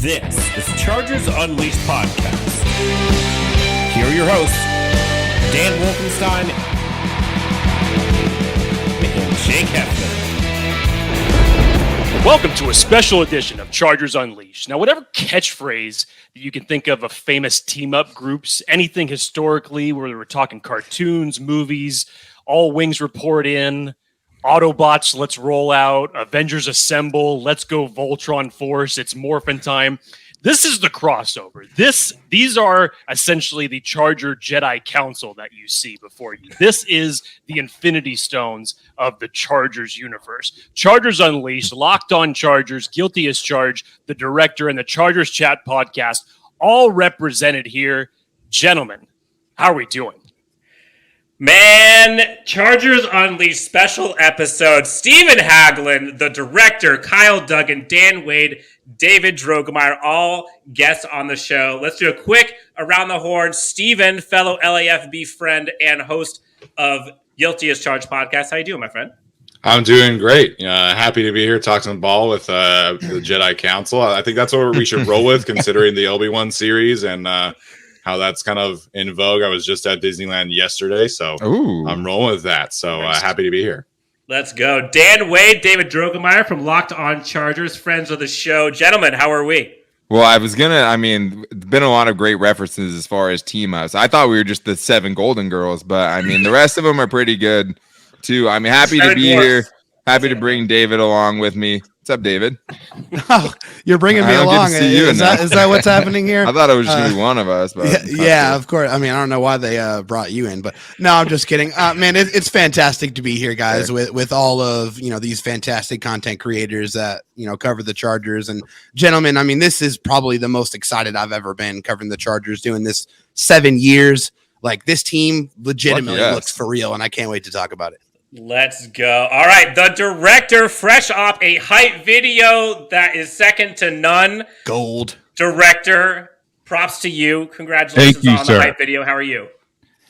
This is Chargers Unleashed podcast. Here are your hosts, Dan Wolkenstein and Jake Hefner. Welcome to a special edition of Chargers Unleashed. Now, whatever catchphrase that you can think of famous team-up groups, anything historically, whether we're talking cartoons, movies, All Wings Report In, Autobots, let's roll out, Avengers Assemble, let's go Voltron Force, it's Morphin time. This is the crossover. These are essentially the Charger Jedi Council that you see before you. This is the Infinity Stones of the Chargers universe. Chargers Unleashed, Locked On Chargers, Guilty as Charged, The Director, and the Chargers Chat podcast, all represented here. Gentlemen, how are we doing? Man, Chargers Unleashed special episode. Stephen Haglund, the director, Kyle Duggin, Dan Wade, David Droegemeier, all guests on the show. Let's do a quick around the horn. Stephen, fellow LAFB friend and host of Guilty as Charged podcast. How you doing, my friend? I'm doing great. Happy to be here talking some ball with the Jedi Council. I think that's what we should roll with, considering the Obi-Wan series and how that's kind of in vogue. I was just at Disneyland yesterday, so I'm rolling with that. So happy to be here. Let's go. Dan Wade, David Droegemeier from Locked On Chargers, friends of the show. Gentlemen, how are we? Well, it's been a lot of great references as far as team ups. I thought we were just the 7 Golden Girls, but the rest of them are pretty good too. I'm happy to be here. Happy to bring David along with me. What's up, David? Oh, you're bringing me along. Is that what's happening here? I thought it was just going to be one of us. But yeah, of course. I don't know why they brought you in, but no, I'm just kidding. Man, it's fantastic to be here, guys, with all of these fantastic content creators that cover the Chargers. And gentlemen, this is probably the most excited I've ever been covering the Chargers, doing this 7 years. Like, this team legitimately looks for real, and I can't wait to talk about it. Let's go. All right, the director, fresh off a hype video that is second to none. Gold. Director, props to you. Congratulations on the hype video. How are you?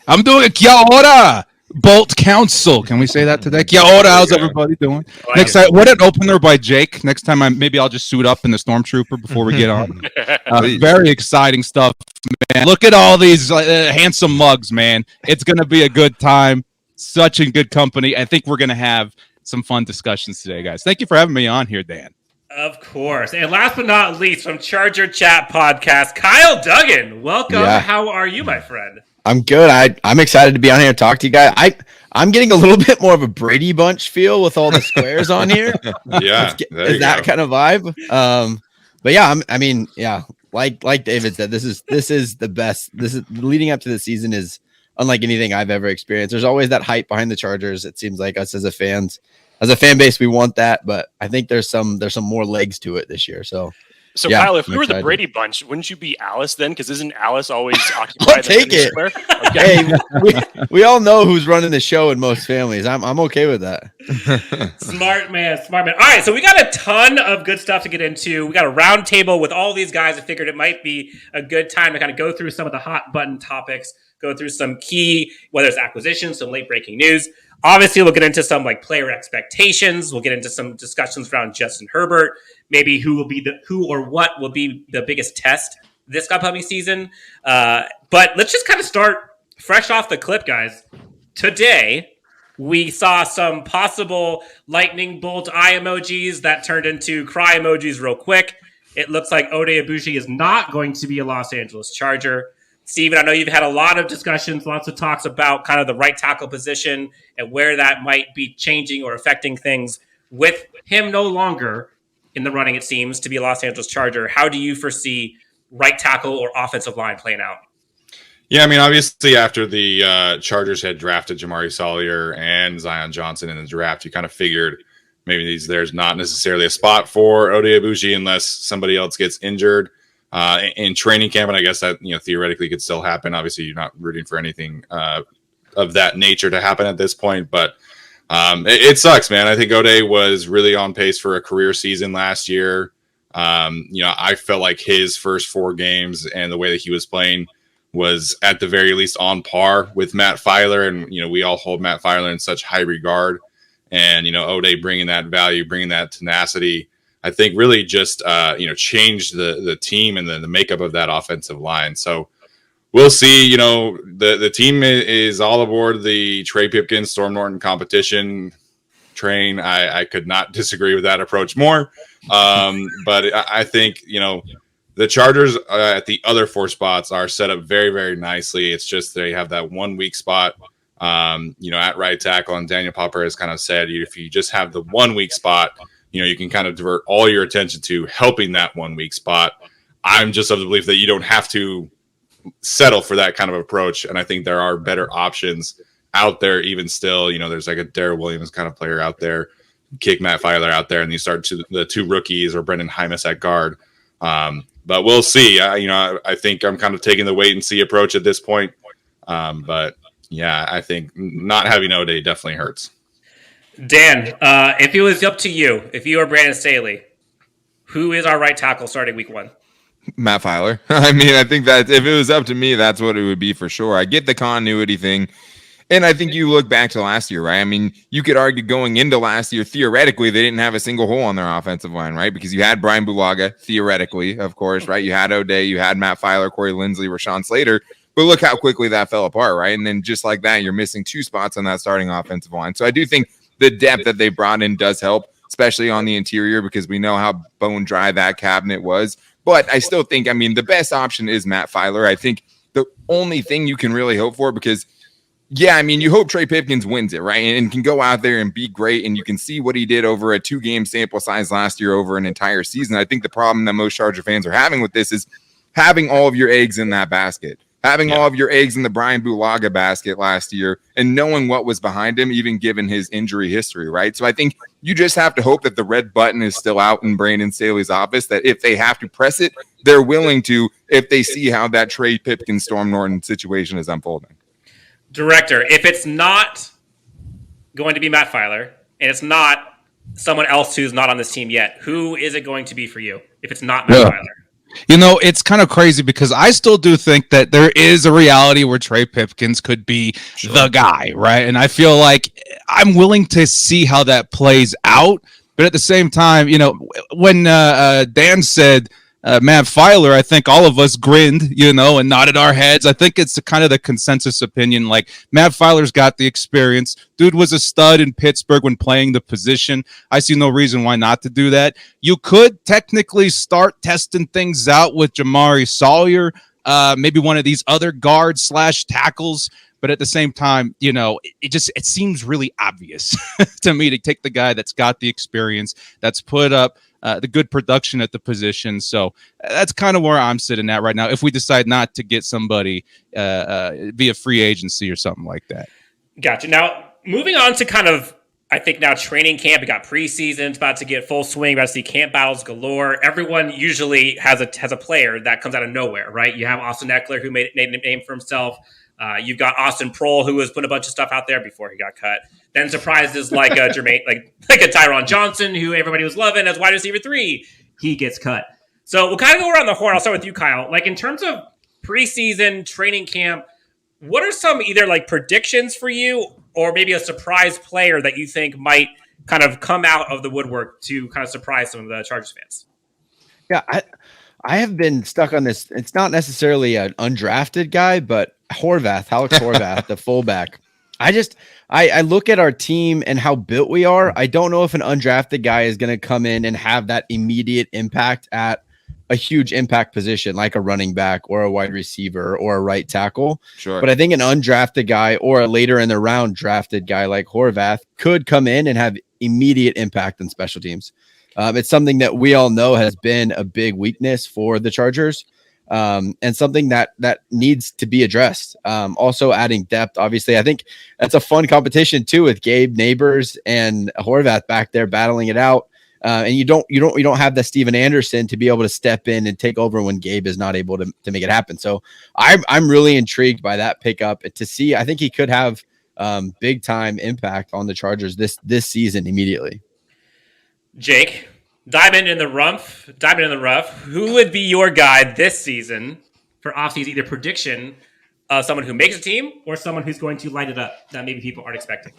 I'm doing it. Kia ora, Bolt Council. Can we say that today? Kia ora, how's everybody doing? Next time, what an opener by Jake. Next time, I'll just suit up in the Stormtrooper before we get on. Very exciting stuff, man. Look at all these handsome mugs, man. It's going to be a good time. Such a good company. I think we're going to have some fun discussions today, guys. Thank you for having me on here, Dan. Of course. And last but not least, from Charger Chat Podcast, Kyle Duggin. Welcome. Yeah. How are you, my friend? I'm good. I'm excited to be on here and talk to you guys. I'm getting a little bit more of a Brady Bunch feel with all the squares on here. Yeah. Is that kind of vibe? But yeah, like David said, this is the best. This is leading up to the season is unlike anything I've ever experienced. There's always that hype behind the Chargers. It seems like us as a fan base, we want that, but I think there's some more legs to it this year. So yeah, Kyle, if we were the Brady Bunch, wouldn't you be Alice then? Because isn't Alice always occupied? I'll take it. Hey, we all know who's running the show in most families. I'm okay with that. Smart man. All right, so we got a ton of good stuff to get into. We got a roundtable with all these guys. I figured it might be a good time to kind of go through some of the hot button topics. Go through some key, whether it's acquisitions, some late breaking news. Obviously, we'll get into some player expectations. We'll get into some discussions around Justin Herbert, maybe who or what will be the biggest test this upcoming season. But let's just kind of start fresh off the clip, guys. Today, we saw some possible lightning bolt eye emojis that turned into cry emojis real quick. It looks like Oday Aboushi is not going to be a Los Angeles Charger. Steven, I know you've had a lot of discussions, lots of talks about kind of the right tackle position and where that might be changing or affecting things. With him no longer in the running, it seems, to be a Los Angeles Charger, how do you foresee right tackle or offensive line playing out? Yeah, obviously after the Chargers had drafted Jamari Salyer and Zion Johnson in the draft, you kind of figured maybe there's not necessarily a spot for Oday Aboushi unless somebody else gets injured. In training camp, and I guess that theoretically could still happen. Obviously, you're not rooting for anything of that nature to happen at this point, but it sucks, man. I think Oday was really on pace for a career season last year. I felt like his first 4 games and the way that he was playing was at the very least on par with Matt Feiler, and we all hold Matt Feiler in such high regard. And Oday bringing that value, bringing that tenacity. I think really just changed the team and the makeup of that offensive line. So we'll see. The team is all aboard the Trey Pipkins, Storm Norton competition train. I could not disagree with that approach more. But I think, the Chargers at the other 4 spots are set up very, very nicely. It's just they have that 1 weak spot, at right tackle. And Daniel Popper has kind of said, if you just have the 1 weak spot, you can kind of divert all your attention to helping that 1 weak spot. I'm just of the belief that you don't have to settle for that kind of approach. And I think there are better options out there even still. There's like a Darrell Williams kind of player out there, kick Matt Feiler out there, and you start to the 2 rookies or Brendan Hymus at guard. But we'll see. I think I'm kind of taking the wait and see approach at this point. But yeah, I think not having O'Day definitely hurts. Dan, if it was up to you, if you are Brandon Staley, who is our right tackle starting week 1? Matt Feiler. I think that if it was up to me, that's what it would be for sure. I get the continuity thing. And I think you look back to last year, right? You could argue going into last year, theoretically, they didn't have a single hole on their offensive line, right? Because you had Brian Bulaga, theoretically, of course, right? You had O'Day, you had Matt Feiler, Corey Linsley, Rashawn Slater. But look how quickly that fell apart, right? And then just like that, you're missing 2 spots on that starting offensive line. So I do think the depth that they brought in does help, especially on the interior, because we know how bone dry that cabinet was. But I still think, the best option is Matt Feiler. I think the only thing you can really hope for, because you hope Trey Pipkins wins it, right? And can go out there and be great. And you can see what he did over a 2-game sample size last year over an entire season. I think the problem that most Charger fans are having with this is having all of your eggs in that basket, having all of your eggs in the Brian Bulaga basket last year and knowing what was behind him, even given his injury history, right? So I think you just have to hope that the red button is still out in Brandon Staley's office, that if they have to press it, they're willing to, if they see how that Trey Pipkins, Storm Norton situation is unfolding. Director, if it's not going to be Matt Feiler and it's not someone else who's not on this team yet, who is it going to be for you if it's not Matt Feiler? It's kind of crazy because I still do think that there is a reality where Trey Pipkins could be the guy, right? And I feel like I'm willing to see how that plays out. But at the same time, when Dan said Matt Feiler, I think all of us grinned, and nodded our heads. I think it's kind of the consensus opinion. Like, Matt Feiler's got the experience. Dude was a stud in Pittsburgh when playing the position. I see no reason why not to do that. You could technically start testing things out with Jamari Sawyer, maybe one of these other guards / tackles. But at the same time, it seems really obvious to me to take the guy that's got the experience, that's put up the good production at the position. So that's kind of where I'm sitting at right now. If we decide not to get somebody via free agency or something like that. Gotcha. Now, moving on to kind of, I think now training camp, we got preseason, it's about to get full swing, about to see camp battles galore. Everyone usually has a player that comes out of nowhere, right? You have Austin Ekeler, who made a name for himself. You've got Austin Prohl, who was putting a bunch of stuff out there before he got cut. Then surprises like a Jermaine, like a Tyron Johnson, who everybody was loving as wide receiver 3, he gets cut. So we'll kind of go around the horn. I'll start with you, Kyle. Like, in terms of preseason training camp, what are some either like predictions for you or maybe a surprise player that you think might kind of come out of the woodwork to kind of surprise some of the Chargers fans? Yeah, I have been stuck on this. It's not necessarily an undrafted guy, but Alex Horvath, the fullback. I look at our team and how built we are. I don't know if an undrafted guy is going to come in and have that immediate impact at a huge impact position like a running back or a wide receiver or a right tackle. Sure. But I think an undrafted guy or a later in the round drafted guy like Horvath could come in and have immediate impact on special teams. It's something that we all know has been a big weakness for the Chargers. And something that needs to be addressed. Also adding depth, obviously. I think that's a fun competition too, with Gabe Neighbors and Horvath back there battling it out. And you don't have the Steven Anderson to be able to step in and take over when Gabe is not able to make it happen. So I'm really intrigued by that pickup to see. I think he could have big time impact on the Chargers this season immediately. Jake, diamond in the rough. Who would be your guy this season for offseason, either prediction of someone who makes a team or someone who's going to light it up that maybe people aren't expecting?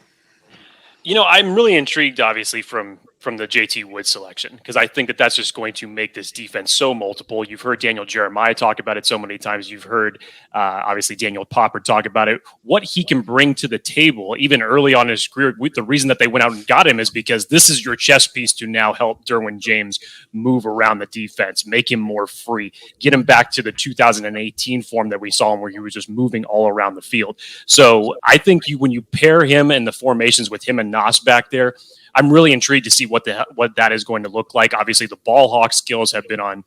I'm really intrigued, obviously, from from the JT Wood selection, because I think that that's just going to make this defense so multiple. You've heard Daniel Jeremiah talk about it so many times. You've heard, obviously, Daniel Popper talk about it. What he can bring to the table, even early on in his career, the reason that they went out and got him is because this is your chess piece to now help Derwin James move around the defense, make him more free, get him back to the 2018 form that we saw him where he was just moving all around the field. So I think when you pair him and the formations with him and Nas back there, I'm really intrigued to see what that is going to look like. Obviously, the ball hawk skills have been on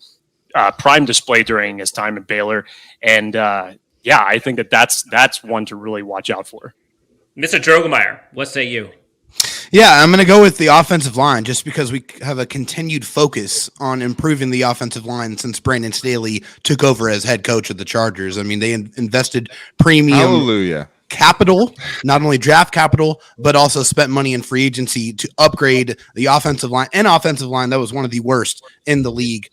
prime display during his time in Baylor, and I think that's one to really watch out for. Mr. Droegemeier, what say you? Yeah, I'm going to go with the offensive line just because we have a continued focus on improving the offensive line since Brandon Staley took over as head coach of the Chargers. I mean, they invested premium capital, not only draft capital, but also spent money in free agency to upgrade the offensive line that was one of the worst in the league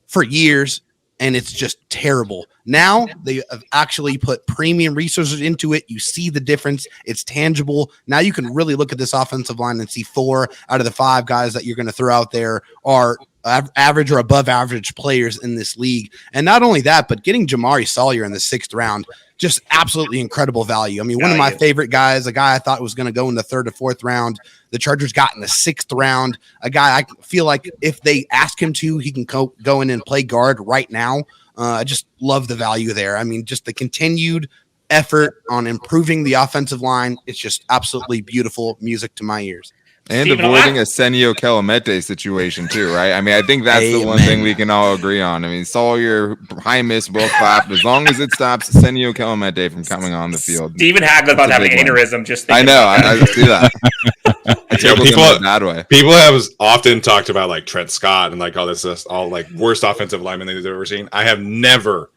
for years. And it's just terrible. Now they have actually put premium resources into it. You see the difference. It's tangible. Now you can really look at this offensive line and see 4 out of the 5 guys that you're going to throw out there are average or above average players in this league. And not only that, but getting Jamari Salyer in the 6th round, just absolutely incredible value. I mean, one of my favorite guys, a guy I thought was going to go in the 3rd or 4th round, the Chargers got in the 6th round, a guy I feel like if they ask him to, he can go in and play guard right now. I just love the value there. I mean, just the continued effort on improving the offensive line. It's just absolutely beautiful music to my ears. And avoiding a Senio Kelemete situation too, right? I mean, I think that's the one thing we can all agree on. I mean, Sawyer, high miss, well clapped. As long as it stops Senio Kelemete from coming on the field. Stephen Haglund about to have an aneurysm. Just I know. I see that. People have often talked about like Trent Scott and like all this all like worst offensive lineman they've ever seen. I have never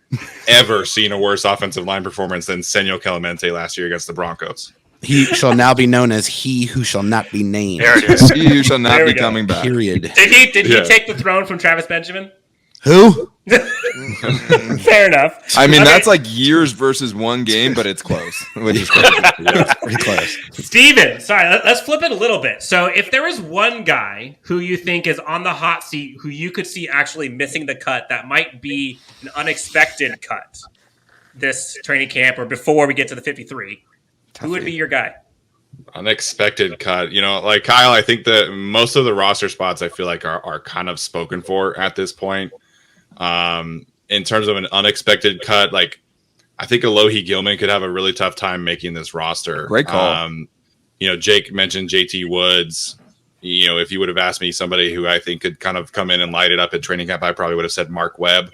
ever seen a worse offensive line performance than Senio Kelemete last year against the Broncos. He shall now be known as he who shall not be named. There it is. He who shall not be coming back. Period. Did he take the throne from Travis Benjamin? Who? Fair enough. I mean, that's like years versus one game, but it's close. Which is crazy. Yeah, pretty close. Steven, sorry, let's flip it a little bit. So if there is one guy who you think is on the hot seat, who you could see actually missing the cut, that might be an unexpected cut this training camp or before we get to the 53, who would be your guy? Unexpected cut. You know, like Kyle, I think that most of the roster spots I feel like are kind of spoken for at this point. In terms of an unexpected cut, like I think Alohi Gilman could have a really tough time making this roster. Great call. You know, Jake mentioned JT Woods. You know, if you would have asked me somebody who I think could kind of come in and light it up at training camp, I probably would have said Mark Webb.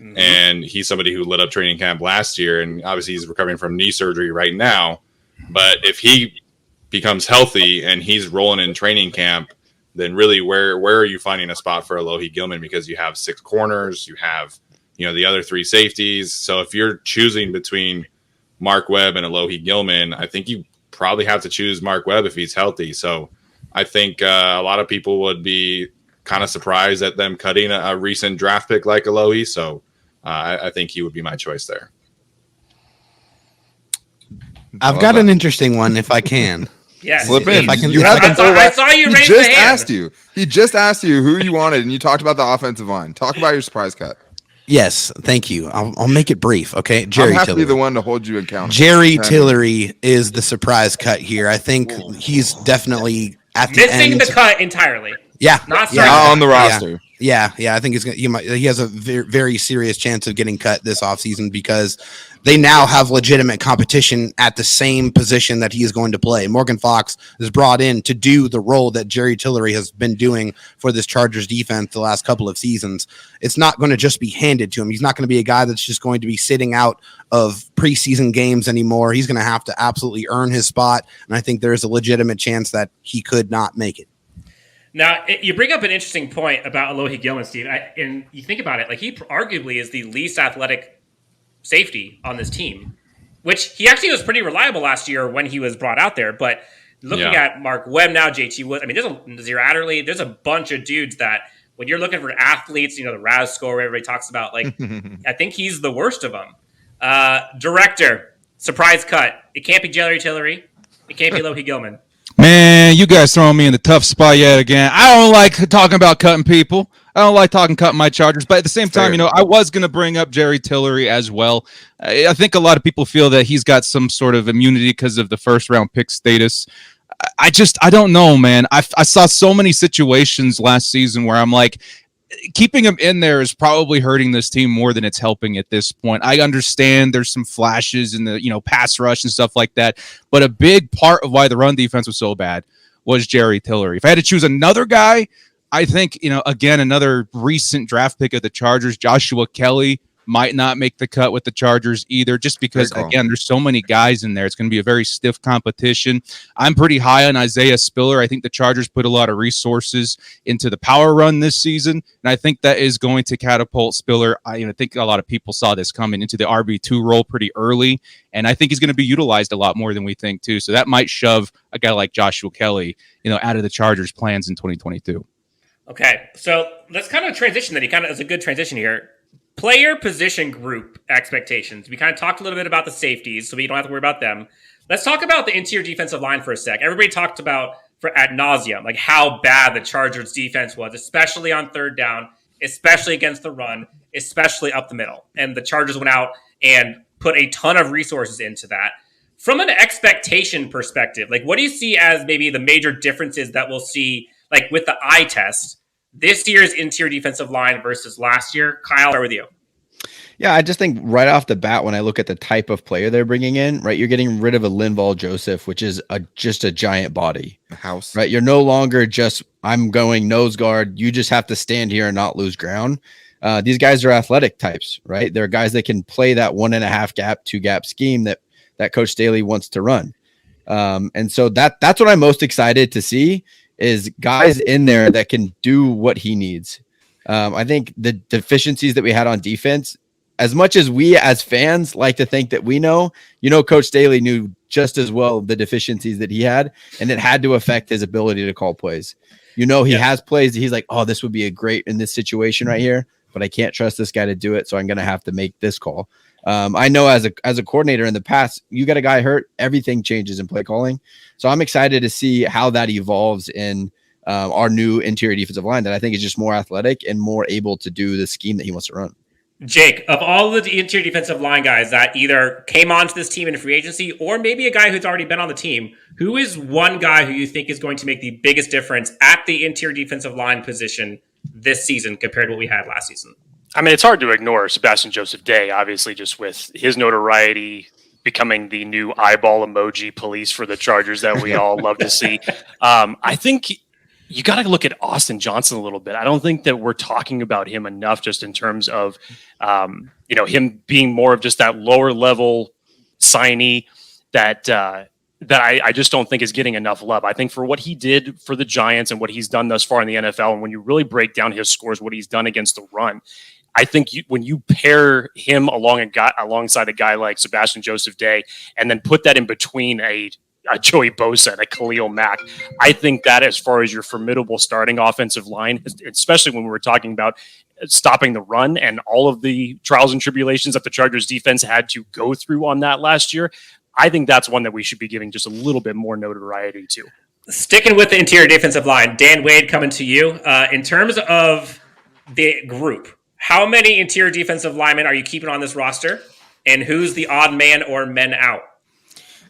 Mm-hmm. And he's somebody who lit up training camp last year, and obviously he's recovering from knee surgery right now. But if he becomes healthy and he's rolling in training camp, then really where are you finding a spot for Alohi Gilman? Because you have 6 corners, you have, you know, the other 3 safeties. So if you're choosing between Mark Webb and Alohi Gilman, I think you probably have to choose Mark Webb if he's healthy. So I think a lot of people would be kind of surprised at them cutting a recent draft pick like Alohi. So I think he would be my choice there. I've got an interesting one if I can. Yes. Slip in. I saw you raise just the hand. asked you. He just asked you who you wanted, and you talked about the offensive line. Talk about your surprise cut. Yes, thank you. I'll make it brief, okay? I'm happy to be the one to hold you accountable. Jerry Tillery is the surprise cut here. I think he's definitely at the missing end. the cut entirely. Yeah, Not on the roster. Yeah. I think he has a very, very serious chance of getting cut this offseason because they now have legitimate competition at the same position that he is going to play. Morgan Fox is brought in to do the role that Jerry Tillery has been doing for this Chargers defense the last couple of seasons. It's not going to just be handed to him. He's not going to be a guy that's just going to be sitting out of preseason games anymore. He's going to have to absolutely earn his spot, and I think there is a legitimate chance that he could not make it. Now, you bring up an interesting point about Alohi Gilman, Steve, and you think about it, like he arguably is the least athletic safety on this team, which he actually was pretty reliable last year when he was brought out there. But looking at Mark Webb now, JT Woods, I mean, there's Nas Adderley, there's a bunch of dudes that when you're looking for athletes, you know, the RAS score everybody talks about, like, I think he's the worst of them. Director, surprise cut. It can't be Jerry Tillery. It can't be Alohi Gilman. Man, you guys throwing me in the tough spot yet again. I don't like talking about cutting people. I don't like cutting my Chargers. But at the same time, I was going to bring up Jerry Tillery as well. I think a lot of people feel that he's got some sort of immunity because of the first round pick status. I don't know, man. I saw so many situations last season where I'm like, keeping him in there is probably hurting this team more than it's helping at this point. I understand there's some flashes in the pass rush and stuff like that, but a big part of why the run defense was so bad was Jerry Tillery. If I had to choose another guy, I think again, another recent draft pick of the Chargers, Joshua Kelly, might not make the cut with the Chargers either, just because, again, there's so many guys in there. It's going to be a very stiff competition. I'm pretty high on Isaiah Spiller. I think the Chargers put a lot of resources into the power run this season, and I think that is going to catapult Spiller. I think a lot of people saw this coming into the RB2 role pretty early, and I think he's going to be utilized a lot more than we think, too. So that might shove a guy like Joshua Kelly, out of the Chargers' plans in 2022. Okay, so let's kind of transition then. It's a good transition here. Player position group expectations. We kind of talked a little bit about the safeties, so we don't have to worry about them. Let's talk about the interior defensive line for a sec. Everybody talked about ad nauseum, like how bad the Chargers defense was, especially on third down, especially against the run, especially up the middle. And the Chargers went out and put a ton of resources into that. From an expectation perspective, like what do you see as maybe the major differences that we'll see, like with the eye test, this year's interior defensive line versus last year? Kyle, start with you. Yeah, I just think right off the bat, when I look at the type of player they're bringing in, right, you're getting rid of a Linval Joseph, which is just a giant body. House. Right? You're no longer just, I'm going nose guard. You just have to stand here and not lose ground. These guys are athletic types, right? They're guys that can play that 1.5 gap, 2 gap scheme that Coach Staley wants to run. And so that's what I'm most excited to see, is guys in there that can do what he needs. I think the deficiencies that we had on defense, as much as we as fans like to think that we know, Coach Staley knew just as well the deficiencies that he had, and it had to affect his ability to call plays. He has plays that he's like, oh, this would be a great in this situation right here, but I can't trust this guy to do it, so I'm going to have to make this call. I know as a coordinator in the past, you got a guy hurt, everything changes in play calling. So I'm excited to see how that evolves in our new interior defensive line that I think is just more athletic and more able to do the scheme that he wants to run. Jake, of all the interior defensive line guys that either came onto this team in free agency or maybe a guy who's already been on the team, who is one guy who you think is going to make the biggest difference at the interior defensive line position this season compared to what we had last season? I mean, it's hard to ignore Sebastian Joseph-Day, obviously, just with his notoriety becoming the new eyeball emoji police for the Chargers that we all love to see. I think you got to look at Austin Johnson a little bit. I don't think that we're talking about him enough just in terms of, him being more of just that lower level signee that I just don't think is getting enough love. I think for what he did for the Giants and what he's done thus far in the NFL, and when you really break down his scores, what he's done against the run, I think when you pair him alongside a guy like Sebastian Joseph-Day and then put that in between a Joey Bosa and a Khalil Mack, I think that as far as your formidable starting offensive line, especially when we were talking about stopping the run and all of the trials and tribulations that the Chargers defense had to go through on that last year, I think that's one that we should be giving just a little bit more notoriety to. Sticking with the interior defensive line, Dan Wade, coming to you. In terms of the group, how many interior defensive linemen are you keeping on this roster? And who's the odd man or men out?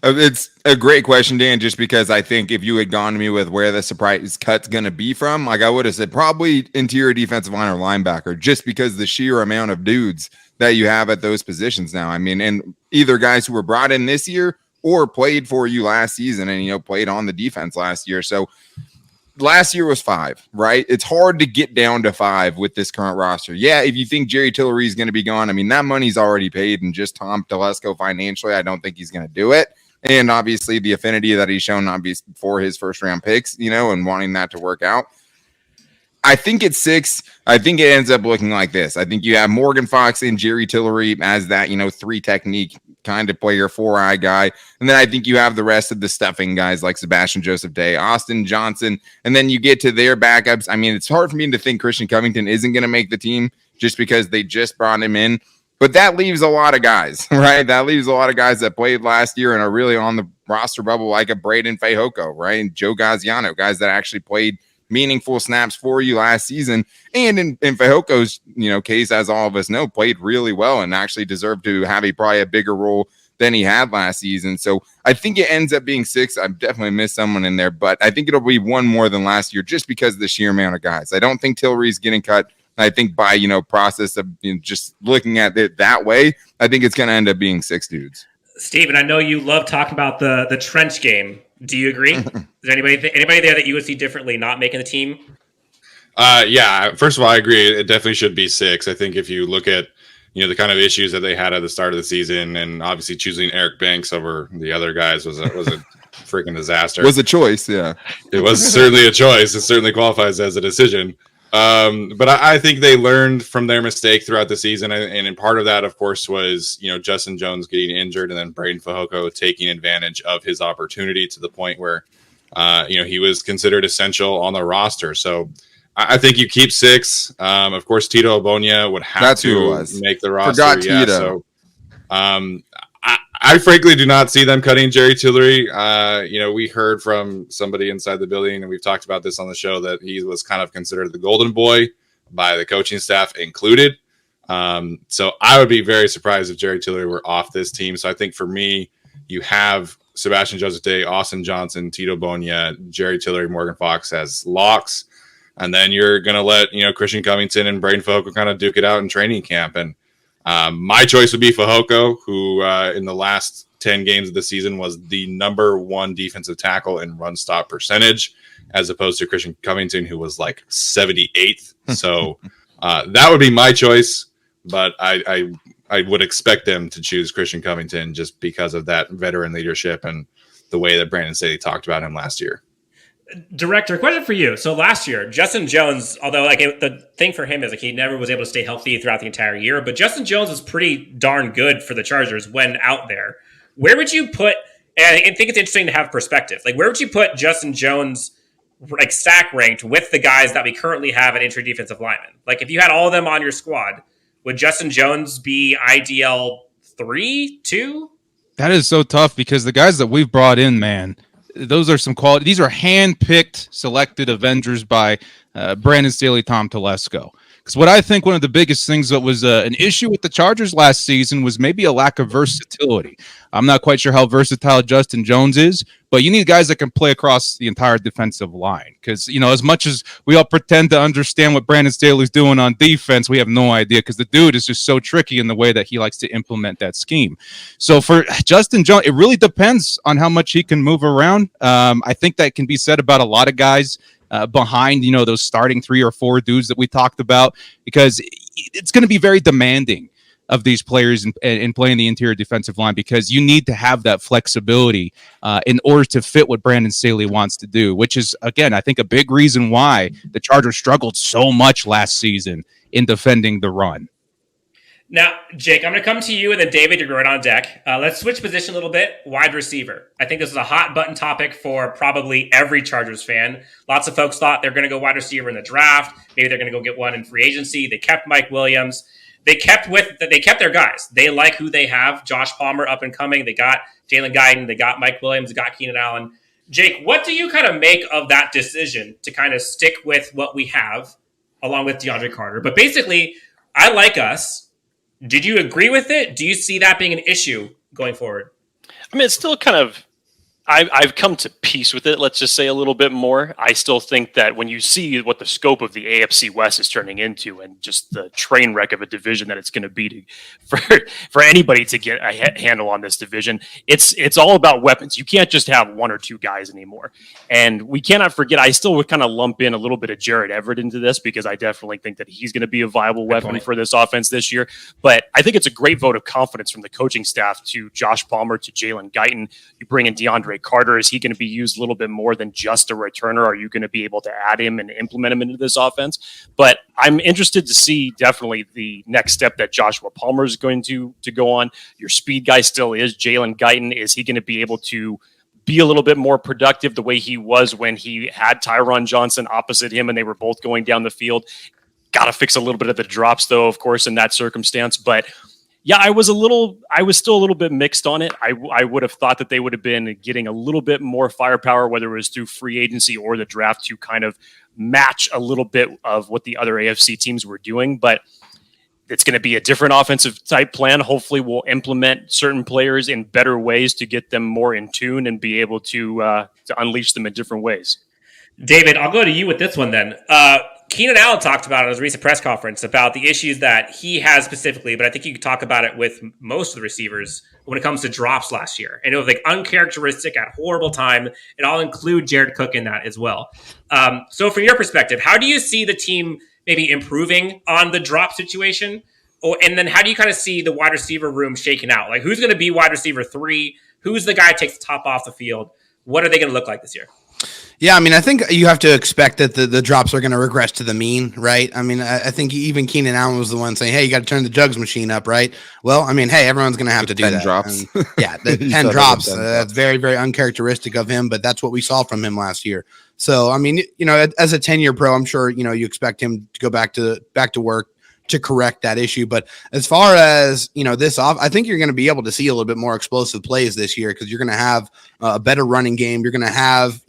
It's a great question, Dan, just because I think if you had gone to me with where the surprise cut's going to be from, like I would have said probably interior defensive line or linebacker, just because the sheer amount of dudes that you have at those positions now. I mean, and either guys who were brought in this year or played for you last season and, played on the defense last year. So last year was 5, right? It's hard to get down to 5 with this current roster. Yeah, if you think Jerry Tillery is going to be gone, I mean, that money's already paid, and just Tom Telesco financially, I don't think he's going to do it. And obviously the affinity that he's shown for his first round picks, and wanting that to work out. I think it's 6. I think it ends up looking like this. I think you have Morgan Fox and Jerry Tillery as that, 3 technique kind of player, 4-eye guy. And then I think you have the rest of the stuffing guys like Sebastian Joseph-Day, Austin Johnson. And then you get to their backups. I mean, it's hard for me to think Christian Covington isn't going to make the team just because they just brought him in. But that leaves a lot of guys, right? That leaves a lot of guys that played last year and are really on the roster bubble, like a Braden Fehoko, right? And Joe Gaziano, guys that actually played meaningful snaps for you last season. And in Fehoko's, case, as all of us know, played really well and actually deserved to have probably a bigger role than he had last season. So I think it ends up being 6. I've definitely missed someone in there, but I think it'll be 1 more than last year just because of the sheer amount of guys. I don't think Tillery's getting cut. I think by, process of just looking at it that way, I think it's going to end up being 6 dudes. Steven, I know you love talking about the trench game. Do you agree? Is there anybody there that you would see differently not making the team? Yeah, first of all, I agree. It definitely should be 6. I think if you look at, the kind of issues that they had at the start of the season, and obviously choosing Eric Banks over the other guys was a freaking disaster. Was a choice, yeah. It was certainly a choice. It certainly qualifies as a decision. But I think they learned from their mistake throughout the season. And in part of that, of course, was, Justin Jones getting injured and then Braden Fehoko taking advantage of his opportunity to the point where, he was considered essential on the roster. So I think you keep 6. Of course, Tito Obonia would have to make the roster. Forgot Tito. So, I frankly do not see them cutting Jerry Tillery. We heard from somebody inside the building, and we've talked about this on the show, that he was kind of considered the golden boy by the coaching staff included. So I would be very surprised if Jerry Tillery were off this team. So I think for me, you have Sebastian Joseph-Day, Austin Johnson, Tito Bonia, Jerry Tillery, Morgan Fox as locks. And then you're going to let, Christian Covington and Braden Fehoko kind of duke it out in training camp. And my choice would be Fehoko, who in the last 10 games of the season was the number 1 defensive tackle in run stop percentage, as opposed to Christian Covington, who was like 78th. So that would be my choice, but I would expect them to choose Christian Covington just because of that veteran leadership and the way that Brandon Staley talked about him last year. Director, question for you. So last year, Justin Jones, although the thing for him is he never was able to stay healthy throughout the entire year, but Justin Jones was pretty darn good for the Chargers when out there. Where would you put, and I think it's interesting to have perspective, where would you put Justin Jones stack ranked with the guys that we currently have at interior defensive linemen? If you had all of them on your squad, would Justin Jones be IDL 3, 2? That is so tough because the guys that we've brought in, man, those are some quality. These are hand-picked, selected Avengers by Brandon Staley, Tom Telesco. Because what I think one of the biggest things that was an issue with the Chargers last season was maybe a lack of versatility. I'm not quite sure how versatile Justin Jones is, but you need guys that can play across the entire defensive line. Because, as much as we all pretend to understand what Brandon Staley's doing on defense, we have no idea because the dude is just so tricky in the way that he likes to implement that scheme. So for Justin Jones, it really depends on how much he can move around. I think that can be said about a lot of guys behind, those starting 3 or 4 dudes that we talked about, because it's going to be very demanding of these players in playing the interior defensive line, because you need to have that flexibility in order to fit what Brandon Staley wants to do, which is, again, I think a big reason why the Chargers struggled so much last season in defending the run. Now, Jake, I'm going to come to you, and then David, you're right on deck. Let's switch position a little bit. Wide receiver. I think this is a hot button topic for probably every Chargers fan. Lots of folks thought they're going to go wide receiver in the draft. Maybe they're going to go get one in free agency. They kept Mike Williams. They kept their guys. They like who they have. Josh Palmer up and coming. They got Jalen Guyton. They got Mike Williams. They got Keenan Allen. Jake, what do you kind of make of that decision to kind of stick with what we have along with DeAndre Carter? But basically, I like us. Did you agree with it? Do you see that being an issue going forward? I mean, it's still kind of, I've come to peace with it, let's just say a little bit more. I still think that when you see what the scope of the AFC West is turning into and just the train wreck of a division that it's going to be for anybody to get a handle on this division, it's all about weapons. You can't just have 1 or 2 guys anymore. And we cannot forget, I still would kind of lump in a little bit of Jared Everett into this because I definitely think that he's going to be a viable weapon for this offense this year. But I think it's a great vote of confidence from the coaching staff to Josh Palmer, to Jalen Guyton. You bring in DeAndre Carter. Is he going to be used a little bit more than just a returner? Are you going to be able to add him and implement him into this offense? But I'm interested to see definitely the next step that Joshua Palmer is going to go on. Your speed guy still is Jalen Guyton. Is he going to be able to be a little bit more productive the way he was when he had Tyron Johnson opposite him and they were both going down the field? Got to fix a little bit of the drops, though, of course, in that circumstance. But Yeah, I was still a little bit mixed on it. I would have thought that they would have been getting a little bit more firepower, whether it was through free agency or the draft, to kind of match a little bit of what the other AFC teams were doing. But it's going to be a different offensive type plan. Hopefully we'll implement certain players in better ways to get them more in tune and be able to unleash them in different ways. David, I'll go to you with this one then. Keenan Allen talked about it at his recent press conference about the issues that he has specifically, but I think you could talk about it with most of the receivers when it comes to drops last year. And it was like uncharacteristic at horrible time. And I'll include Jared Cook in that as well. So from your perspective, how do you see the team maybe improving on the drop situation? And then how do you kind of see the wide receiver room shaking out? Like, who's going to be wide receiver 3? Who's the guy who takes the top off the field? What are they going to look like this year? Yeah, I mean, I think you have to expect that the drops are going to regress to the mean, right? I mean, I think even Keenan Allen was the one saying, hey, you got to turn the jugs machine up, right? Well, I mean, hey, everyone's going to have to do 10 that. drops. And, yeah, the 10 drops. That's very, very uncharacteristic of him, but that's what we saw from him last year. So, I mean, as a 10-year pro, I'm sure, you expect him to go back to work to correct that issue. But as far as, I think you're going to be able to see a little bit more explosive plays this year because you're going to have a better running game. You're going to have,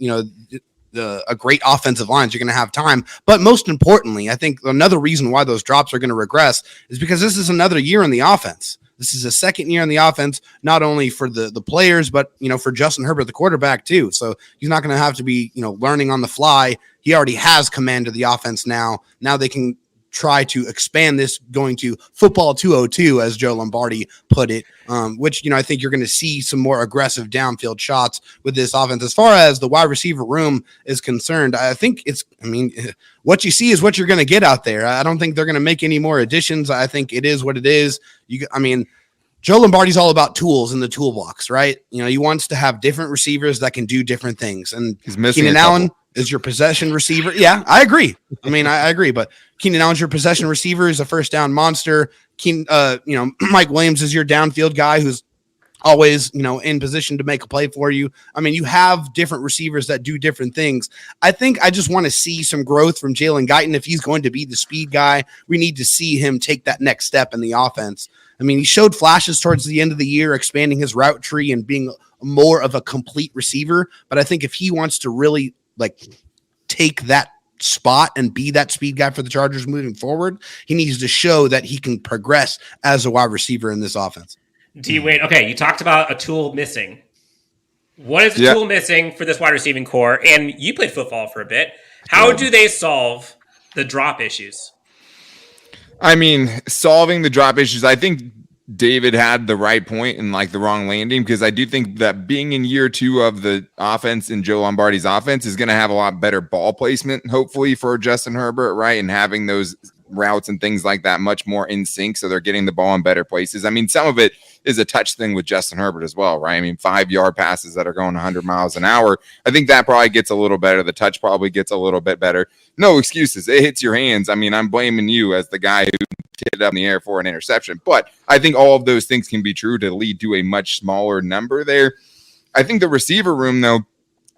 a great offensive lines. You're going to have time. But most importantly, I think another reason why those drops are going to regress is because this is another year in the offense. This is a second year in the offense, not only for the players, but, for Justin Herbert, the quarterback too. So he's not going to have to be, learning on the fly. He already has command of the offense now. Now they can try to expand this going to football 202, as Joe Lombardi put it, which, I think you're going to see some more aggressive downfield shots with this offense. As far as the wide receiver room is concerned, I think what you see is what you're going to get out there. I don't think they're going to make any more additions. I think it is what it is. Joe Lombardi's all about tools in the toolbox, right? He wants to have different receivers that can do different things. And he's missing Keenan Allen is your possession receiver. Yeah, I agree. I agree. But Keenan Allen's your possession receiver. He's a first down monster. Mike Williams is your downfield guy who's always, in position to make a play for you. You have different receivers that do different things. I think I just want to see some growth from Jalen Guyton. If he's going to be the speed guy, we need to see him take that next step in the offense. He showed flashes towards the end of the year, expanding his route tree and being more of a complete receiver. But I think if he wants to really take that spot and be that speed guy for the Chargers moving forward, he needs to show that he can progress as a wide receiver in this offense. D-Wade, okay, you talked about a tool missing. What is the tool missing for this wide receiving core? And you played football for a bit. How do they solve the drop issues? Solving the drop issues, I think David had the right point and the wrong landing, because I do think that being in year 2 of the offense in Joe Lombardi's offense is going to have a lot better ball placement, hopefully, for Justin Herbert, right? And having those routes and things like that much more in sync, so they're getting the ball in better places. Some of it is a touch thing with Justin Herbert as well, right? 5-yard passes that are going 100 miles an hour. I think that probably gets a little better. The touch probably gets a little bit better. No excuses. It hits your hands. I'm blaming you as the guy who hit it up in the air for an interception. But I think all of those things can be true to lead to a much smaller number there. I think the receiver room, though,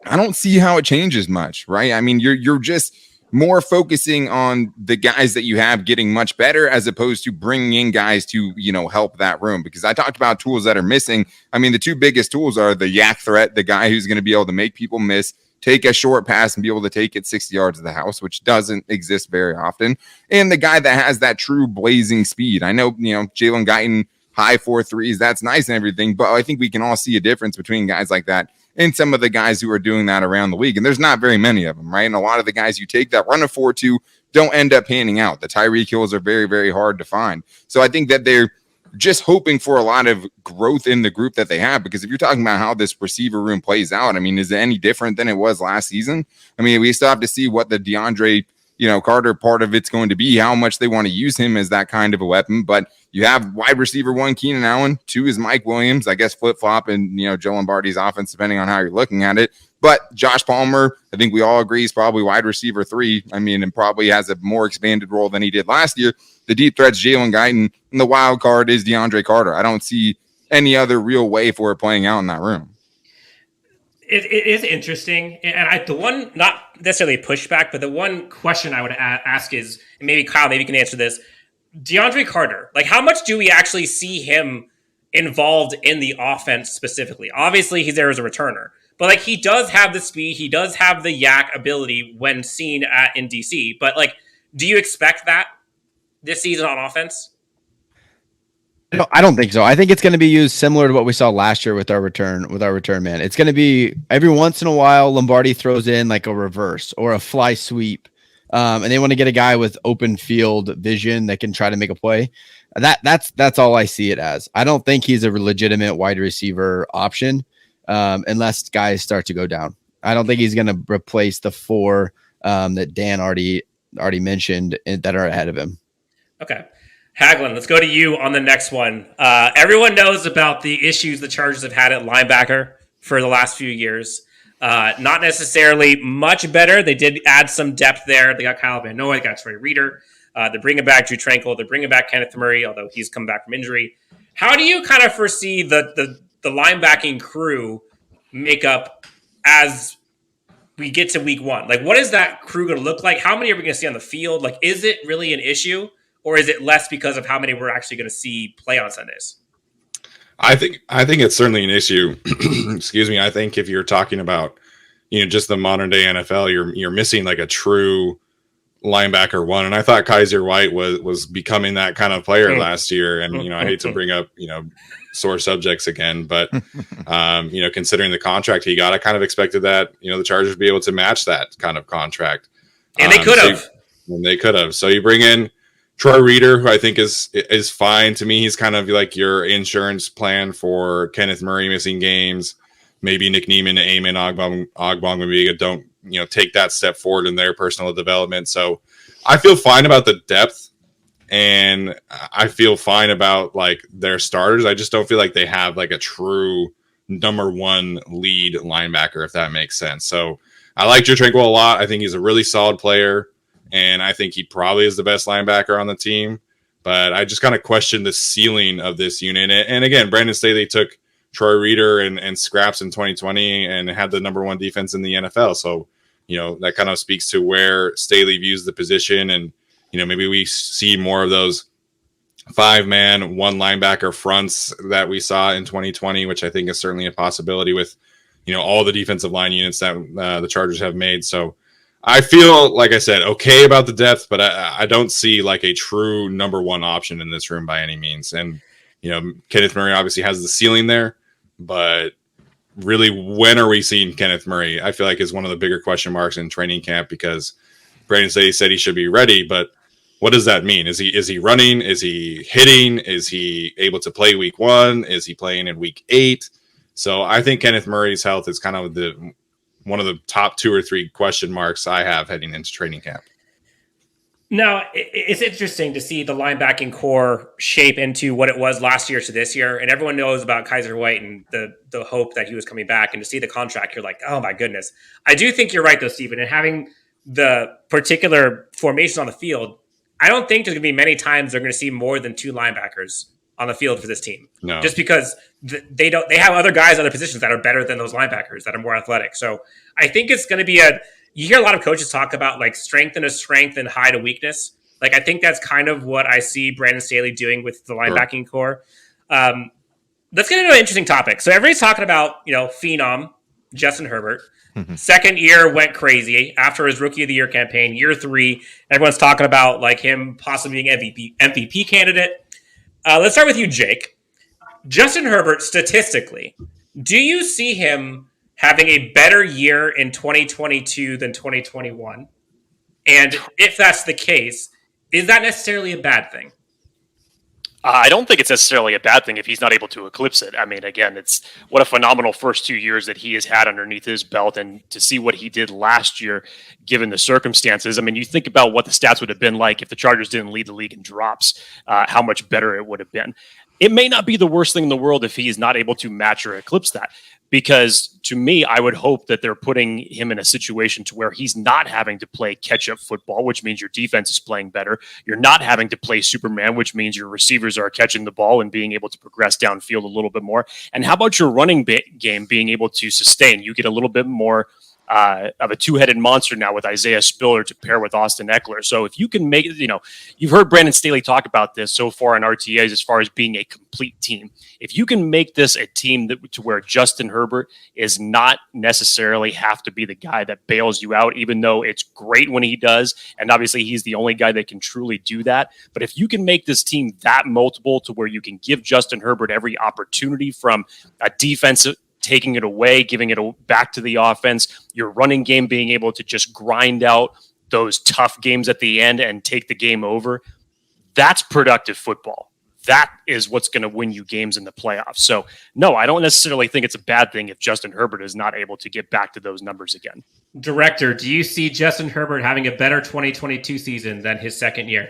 I don't see how it changes much, right? You're just more focusing on the guys that you have getting much better, as opposed to bringing in guys to, help that room. Because I talked about tools that are missing. The 2 biggest tools are the yak threat, the guy who's going to be able to make people miss, take a short pass and be able to take it 60 yards of the house, which doesn't exist very often. And the guy that has that true blazing speed. I know, Jalen Guyton, high 4.3s, that's nice and everything, but I think we can all see a difference between guys like that and some of the guys who are doing that around the league. And there's not very many of them, right? And a lot of the guys you take that run a 4.2 don't end up panning out. The Tyreek Hills are very, very hard to find. So I think that they're just hoping for a lot of growth in the group that they have, because if you're talking about how this receiver room plays out, is it any different than it was last season? We still have to see what the Deandre Carter part of it's going to be, how much they want to use him as that kind of a weapon. But you have wide receiver 1, Keenan Allen, 2 is Mike Williams, I guess flip-flop in, Joe Lombardi's offense, depending on how you're looking at it. But Josh Palmer, I think we all agree, is probably wide receiver 3. And probably has a more expanded role than he did last year. The deep threat's Jalen Guyton, and the wild card is DeAndre Carter. I don't see any other real way for it playing out in that room. It is interesting. And the one, not necessarily a pushback, but the one question I would ask is, and maybe Kyle, maybe you can answer this. DeAndre Carter, like how much do we actually see him involved in the offense specifically? Obviously, he's there as a returner, but like he does have the speed, he does have the yak ability when seen in DC. But like, do you expect that this season on offense? No, I don't think so. I think it's going to be used similar to what we saw last year with our return man. It's going to be every once in a while Lombardi throws in like a reverse or a fly sweep. And they want to get a guy with open field vision that can try to make a play. That's all I see it as. I don't think he's a legitimate wide receiver option unless guys start to go down. I don't think he's going to replace the 4 that Dan already mentioned that are ahead of him. Okay. Haglund, let's go to you on the next one. Everyone knows about the issues the Chargers have had at linebacker for the last few years. Not necessarily much better. They did add some depth there. They got Kyle Van Noy, got Trey Reader. They're bringing back Drew Tranquil. They're bringing back Kenneth Murray, although he's come back from injury. How do you kind of foresee the linebacking crew makeup as we get to week 1? Like, what is that crew going to look like? How many are we going to see on the field? Like, is it really an issue? Or is it less because of how many we're actually going to see play on Sundays? I think it's certainly an issue. Excuse me. I think if you're talking about, just the modern day NFL, you're missing like a true linebacker one. And I thought Kaiser White was becoming that kind of player last year. And, I hate to bring up, sore subjects again, but, considering the contract he got, I kind of expected that, the Chargers would be able to match that kind of contract. And they could have. They could have. So you bring in Troy Reader, who I think is fine. To me, he's kind of like your insurance plan for Kenneth Murray missing games. Maybe Nick Niemann, Eamon Ogbongbemiga don't take that step forward in their personal development. So I feel fine about the depth, and I feel fine about like their starters. I just don't feel like they have like a true number 1 lead linebacker, if that makes sense. So I like Drew Tranquil a lot. I think he's a really solid player. And I think he probably is the best linebacker on the team. But I just kind of question the ceiling of this unit. And again, Brandon Staley took Troy Reader and scraps in 2020 and had the number 1 defense in the NFL. So, that kind of speaks to where Staley views the position. And, maybe we see more of those 5-man, 1 linebacker fronts that we saw in 2020, which I think is certainly a possibility with, all the defensive line units that the Chargers have made. So, I feel, like I said, okay about the depth, but I don't see like a true number 1 option in this room by any means. And, Kenneth Murray obviously has the ceiling there, but really, when are we seeing Kenneth Murray? I feel like is one of the bigger question marks in training camp, because Brandon Staley said he should be ready, but what does that mean? Is he running? Is he hitting? Is he able to play week 1? Is he playing in week 8? So I think Kenneth Murray's health is kind of one of the top 2 or 3 question marks I have heading into training camp. Now, it's interesting to see the linebacking core shape into what it was last year to this year. And everyone knows about Kaiser White and the hope that he was coming back. And to see the contract, you're like, oh my goodness. I do think you're right though, Stephen. And having the particular formation on the field, I don't think there's going to be many times they're going to see more than 2 linebackers on the field for this team. No. Just because they have other guys in other positions that are better than those linebackers that are more athletic. So I think it's going to be you hear a lot of coaches talk about like strength and hide a weakness. Like, I think that's kind of what I see Brandon Staley doing with the linebacking core. Let's get into an interesting topic. So everybody's talking about, phenom, Justin Herbert. Second year went crazy after his rookie of the year campaign. Year 3, everyone's talking about like him possibly being MVP candidate. Let's start with you, Jake. Justin Herbert, statistically, do you see him having a better year in 2022 than 2021? And if that's the case, is that necessarily a bad thing? I don't think it's necessarily a bad thing if he's not able to eclipse it. I mean, again, it's what a phenomenal first 2 years that he has had underneath his belt, and to see what he did last year, given the circumstances. I mean, you think about what the stats would have been like if the Chargers didn't lead the league in drops, how much better it would have been. It may not be the worst thing in the world if he is not able to match or eclipse that. Because to me, I would hope that they're putting him in a situation to where he's not having to play catch-up football, which means your defense is playing better. You're not having to play Superman, which means your receivers are catching the ball and being able to progress downfield a little bit more. And how about your running game being able to sustain? You get a little bit more of a two-headed monster now with Isaiah Spiller to pair with Austin Ekeler. So if you can make, you've heard Brandon Staley talk about this so far in RTAs as far as being a complete team. If you can make this a team to where Justin Herbert is not necessarily have to be the guy that bails you out, even though it's great when he does, and obviously he's the only guy that can truly do that. But if you can make this team that multiple to where you can give Justin Herbert every opportunity from a defensive taking it away, giving it back to the offense, your running game being able to just grind out those tough games at the end and take the game over, that's productive football. That is what's going to win you games in the playoffs. So, no, I don't necessarily think it's a bad thing if Justin Herbert is not able to get back to those numbers again. Director, do you see Justin Herbert having a better 2022 season than his second year?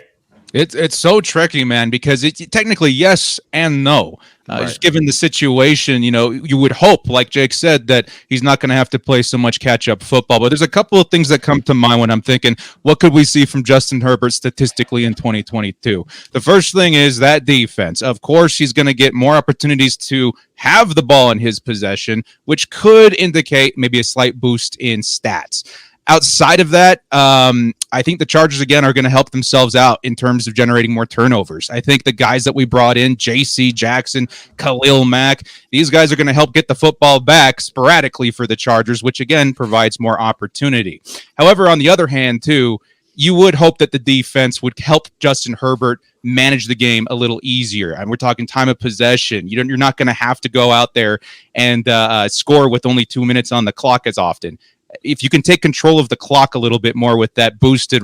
It's so tricky, man, because technically yes and no. Just given the situation, you would hope, like Jake said, that he's not going to have to play so much catch-up football. But there's a couple of things that come to mind when I'm thinking, what could we see from Justin Herbert statistically in 2022? The first thing is that defense. Of course, he's going to get more opportunities to have the ball in his possession, which could indicate maybe a slight boost in stats. Outside of that, I think the Chargers, again, are going to help themselves out in terms of generating more turnovers. I think the guys that we brought in, J.C. Jackson, Khalil Mack, these guys are going to help get the football back sporadically for the Chargers, which, again, provides more opportunity. However, on the other hand, too, you would hope that the defense would help Justin Herbert manage the game a little easier. And we're talking time of possession. You're not going to have to go out there and score with only 2 minutes on the clock as often. If you can take control of the clock a little bit more with that boosted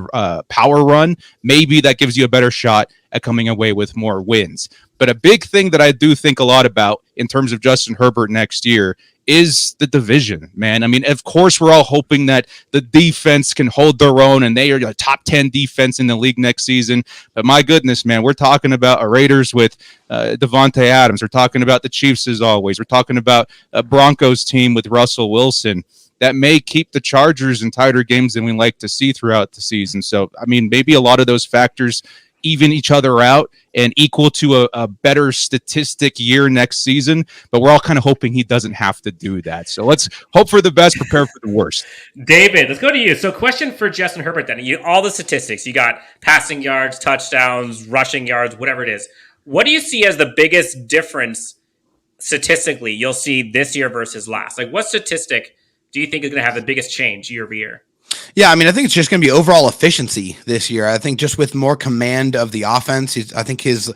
power run, maybe that gives you a better shot at coming away with more wins. But a big thing that I do think a lot about in terms of Justin Herbert next year is the division, man. I mean, of course, we're all hoping that the defense can hold their own and they are a top 10 defense in the league next season. But my goodness, man, we're talking about a Raiders with Devontae Adams. We're talking about the Chiefs as always. We're talking about a Broncos team with Russell Wilson. That may keep the Chargers in tighter games than we like to see throughout the season. So, I mean, maybe a lot of those factors even each other out and equal to a better statistic year next season. But we're all kind of hoping he doesn't have to do that. So let's hope for the best, prepare for the worst. David, let's go to you. So question for Justin Herbert then. All the statistics. You got passing yards, touchdowns, rushing yards, whatever it is. What do you see as the biggest difference statistically you'll see this year versus last? Like what statistic do you think is going to have the biggest change year over year? Yeah, I mean, I think it's just going to be overall efficiency this year. I think just with more command of the offense, I think his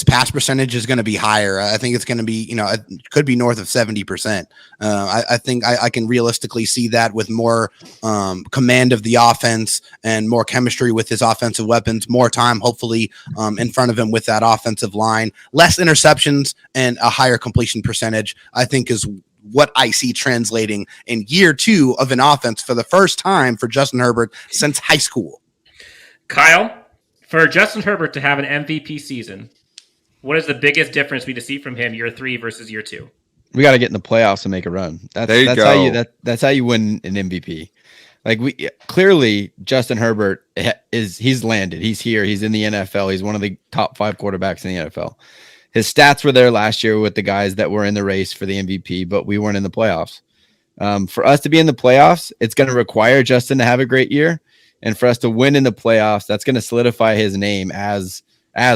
pass percentage is going to be higher. I think it's going to be, it could be north of 70%. I think I can realistically see that with more command of the offense and more chemistry with his offensive weapons, more time, hopefully, in front of him with that offensive line, less interceptions and a higher completion percentage, I think is what I see translating in year two of an offense for the first time for Justin Herbert since high school. Kyle, for Justin Herbert to have an MVP season, what is the biggest difference we to see from him year 3 versus year 2? We got to get in the playoffs and make a run. That's how you win an MVP. Like clearly Justin Herbert he's landed. He's here. He's in the NFL. He's one of the top 5 quarterbacks in the NFL. His stats were there last year with the guys that were in the race for the MVP, but we weren't in the playoffs. For us to be in the playoffs, it's going to require Justin to have a great year. And for us to win in the playoffs, that's going to solidify his name as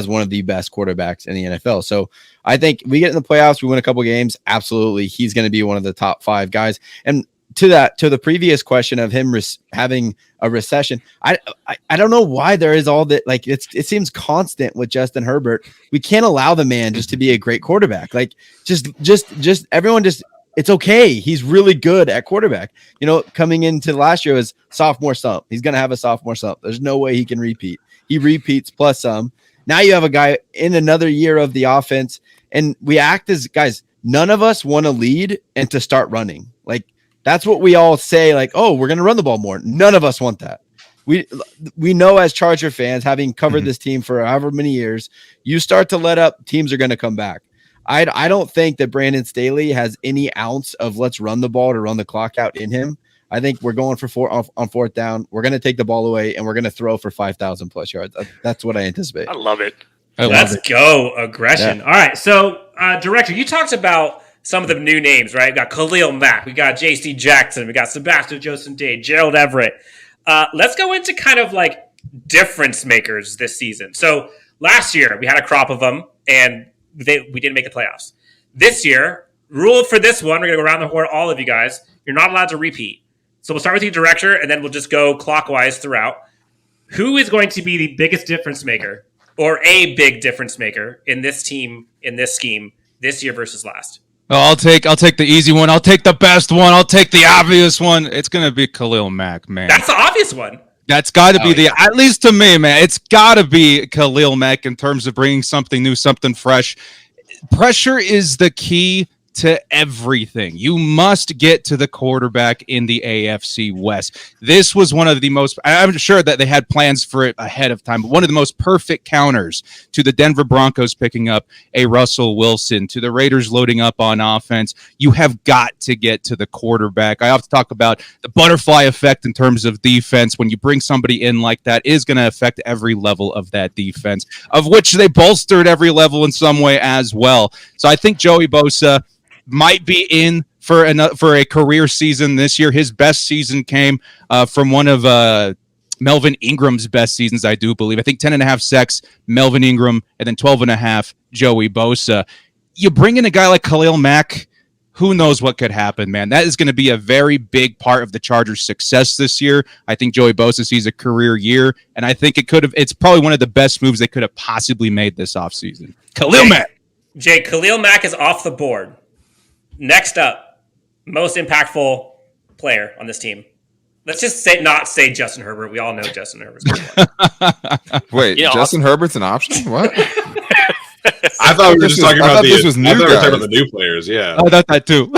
one of the best quarterbacks in the NFL. So I think we get in the playoffs, we win a couple games. Absolutely. He's going to be one of the top 5 guys. And to the previous question of him having a recession, I don't know why there is all that. Like it seems constant with Justin Herbert. We can't allow the man just to be a great quarterback. Like just everyone just, it's okay. He's really good at quarterback. Coming into last year was sophomore slump. He's going to have a sophomore slump. There's no way he can repeat. He repeats plus some. Now you have a guy in another year of the offense, and we act as guys. None of us want to lead and to start running. Like that's what we all say. Like, oh, we're going to run the ball more. None of us want that. We know as Charger fans, having covered this team for however many years, you start to let up, teams are going to come back. I don't think that Brandon Staley has any ounce of let's run the ball to run the clock out in him. I think we're going for on fourth down. We're going to take the ball away and we're going to throw for 5,000 plus yards. That's what I anticipate. I love it. Let's go aggression. Yeah. All right. So, Director, you talked about some of the new names, right? We got Khalil Mack, we got J.C. Jackson, we got Sebastian Joseph-Day, Gerald Everett. Let's go into kind of like difference makers this season. So last year we had a crop of them, and we didn't make the playoffs. This year, rule for this one, we're going to go around the horn, all of you guys. You're not allowed to repeat. So we'll start with the director, and then we'll just go clockwise throughout. Who is going to be the biggest difference maker or a big difference maker in this team, in this scheme, this year versus last? I'll take the easy one. I'll take the best one. I'll take the obvious one. It's going to be Khalil Mack, man. That's the obvious one. That's got to be at least to me, man, it's got to be Khalil Mack in terms of bringing something new, something fresh. Pressure is the key to everything. You must get to the quarterback in the AFC West. This was one of the most, I'm sure that they had plans for it ahead of time, but one of the most perfect counters to the Denver Broncos picking up a Russell Wilson, to the Raiders loading up on offense. You have got to get to the quarterback. I have to talk about the butterfly effect in terms of defense. When you bring somebody in like that, is going to affect every level of that defense, of which they bolstered every level in some way as well. So I think Joey Bosa might be in for a career season this year. His best season came from one of Melvin Ingram's best seasons, I do believe. I think 10.5 sacks, Melvin Ingram, and then 12.5, Joey Bosa. You bring in a guy like Khalil Mack, who knows what could happen, man. That is going to be a very big part of the Chargers' success this year. I think Joey Bosa sees a career year, and I think it's probably one of the best moves they could have possibly made this offseason. Khalil Mack. Jay, Khalil Mack is off the board. Next up, most impactful player on this team. Let's just not say Justin Herbert. We all know Justin Herbert's going to Wait, Justin Herbert's an option? What? I thought we were just talking about the new players. Yeah, I thought that too.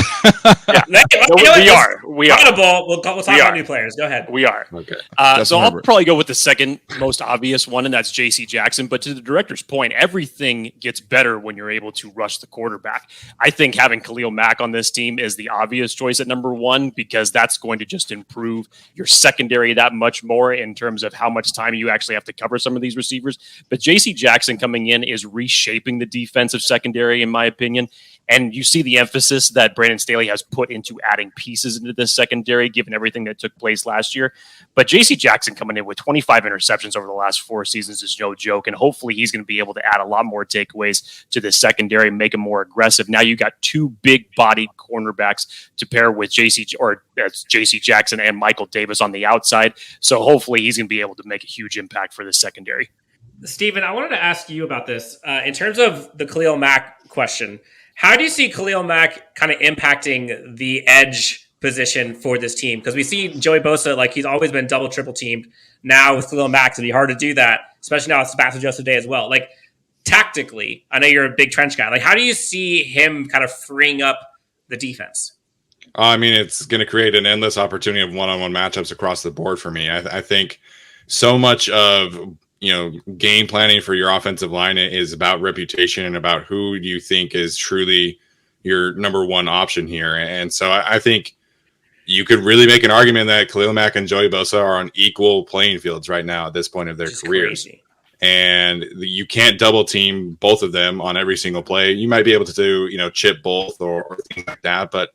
We are. We'll talk about new players. Go ahead. We are. Okay. So I'll probably go with the second most obvious one, and that's J.C. Jackson. But to the director's point, everything gets better when you're able to rush the quarterback. I think having Khalil Mack on this team is the obvious choice at number one, because that's going to just improve your secondary that much more in terms of how much time you actually have to cover some of these receivers. But J.C. Jackson coming in is reshaping the defensive secondary, in my opinion. And you see the emphasis that Brandon Staley has put into adding pieces into this secondary, given everything that took place last year. But J.C. Jackson coming in with 25 interceptions over the last 4 seasons is no joke. And hopefully he's going to be able to add a lot more takeaways to this secondary, make them more aggressive. Now you got 2 big-bodied cornerbacks to pair with J.C. Jackson and Michael Davis on the outside. So hopefully he's going to be able to make a huge impact for the secondary. Steven, I wanted to ask you about this. In terms of the Khalil Mack question, how do you see Khalil Mack kind of impacting the edge position for this team? Because we see Joey Bosa, like he's always been double, triple teamed. Now with Khalil Mack, it'd be hard to do that, especially now with Sebastian Joseph-Day as well. Like tactically, I know you're a big trench guy. Like how do you see him kind of freeing up the defense? I mean, it's going to create an endless opportunity of one-on-one matchups across the board for me. I think so much of game planning for your offensive line is about reputation and about who do you think is truly your number one option here. And so I think you could really make an argument that Khalil Mack and Joey Bosa are on equal playing fields right now at this point of their careers. Crazy. And you can't double team both of them on every single play. You might be able to do, chip both or things like that. But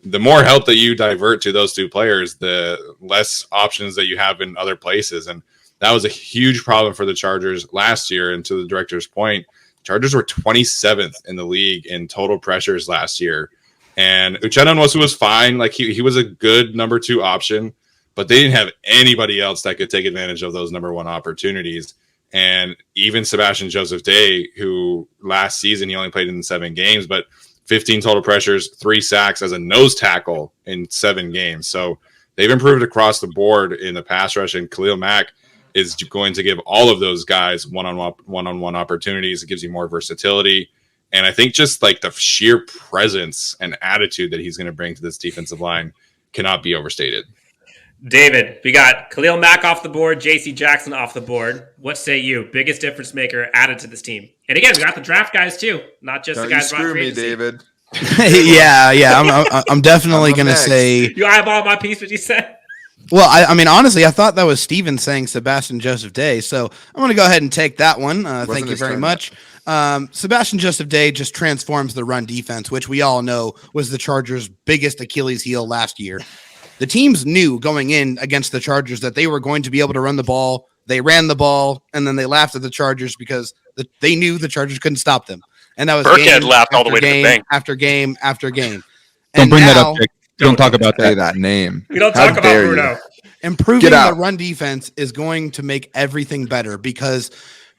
the more help that you divert to those 2 players, the less options that you have in other places. And that was a huge problem for the Chargers last year. And to the director's point, Chargers were 27th in the league in total pressures last year. And Uchenna Nwosu was fine. Like he was a good number 2 option, but they didn't have anybody else that could take advantage of those number 1 opportunities. And even Sebastian Joseph-Day, who last season he only played in 7 games, but 15 total pressures, 3 sacks as a nose tackle in 7 games. So they've improved across the board in the pass rush, and Khalil Mack is going to give all of those guys one-on-one opportunities. It gives you more versatility. And I think just like the sheer presence and attitude that he's going to bring to this defensive line cannot be overstated. David, we got Khalil Mack off the board, J.C. Jackson off the board. What say you? Biggest difference maker added to this team. And again, we got the draft guys too, not just the guys. Screw me, David. yeah. I'm definitely going to say. You eyeball my piece, what you said? Well, I mean, honestly, I thought that was Steven saying Sebastian Joseph-Day, so I'm going to go ahead and take that one. Thank you very much. Sebastian Joseph-Day just transforms the run defense, which we all know was the Chargers' biggest Achilles heel last year. The teams knew going in against the Chargers that they were going to be able to run the ball. They ran the ball, and then they laughed at the Chargers because they knew the Chargers couldn't stop them. And that was Burkhead laughed all the way to the bank. After game after game. Don't bring that up, Jake. Don't talk about Say that. that name. We don't How talk about dare you. Bruno. Improving Get out. the run defense is going to make everything better because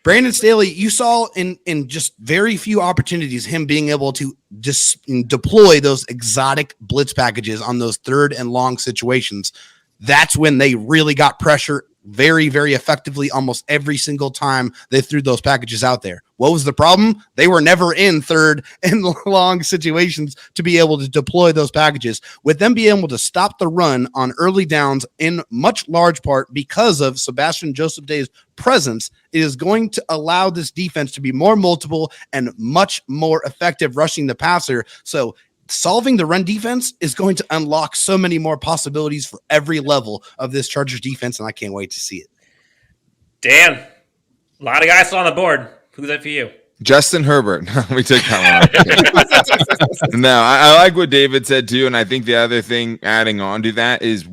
Brandon Staley, you saw in just very few opportunities him being able to just deploy those exotic blitz packages on those third and long situations. That's when they really got pressure very, very effectively almost every single time they threw those packages out there. What was the problem? They were never in third and long situations to be able to deploy those packages. With them being able to stop the run on early downs in much large part because of Sebastian Joseph-Day's presence, it is going to allow this defense to be more multiple and much more effective rushing the passer. So solving the run defense is going to unlock so many more possibilities for every level of this Chargers defense, and I can't wait to see it. Dan, a lot of guys on the board. Who's that for you? Justin Herbert. We took that one off. No, I like what David said too, and I think the other thing adding on to that is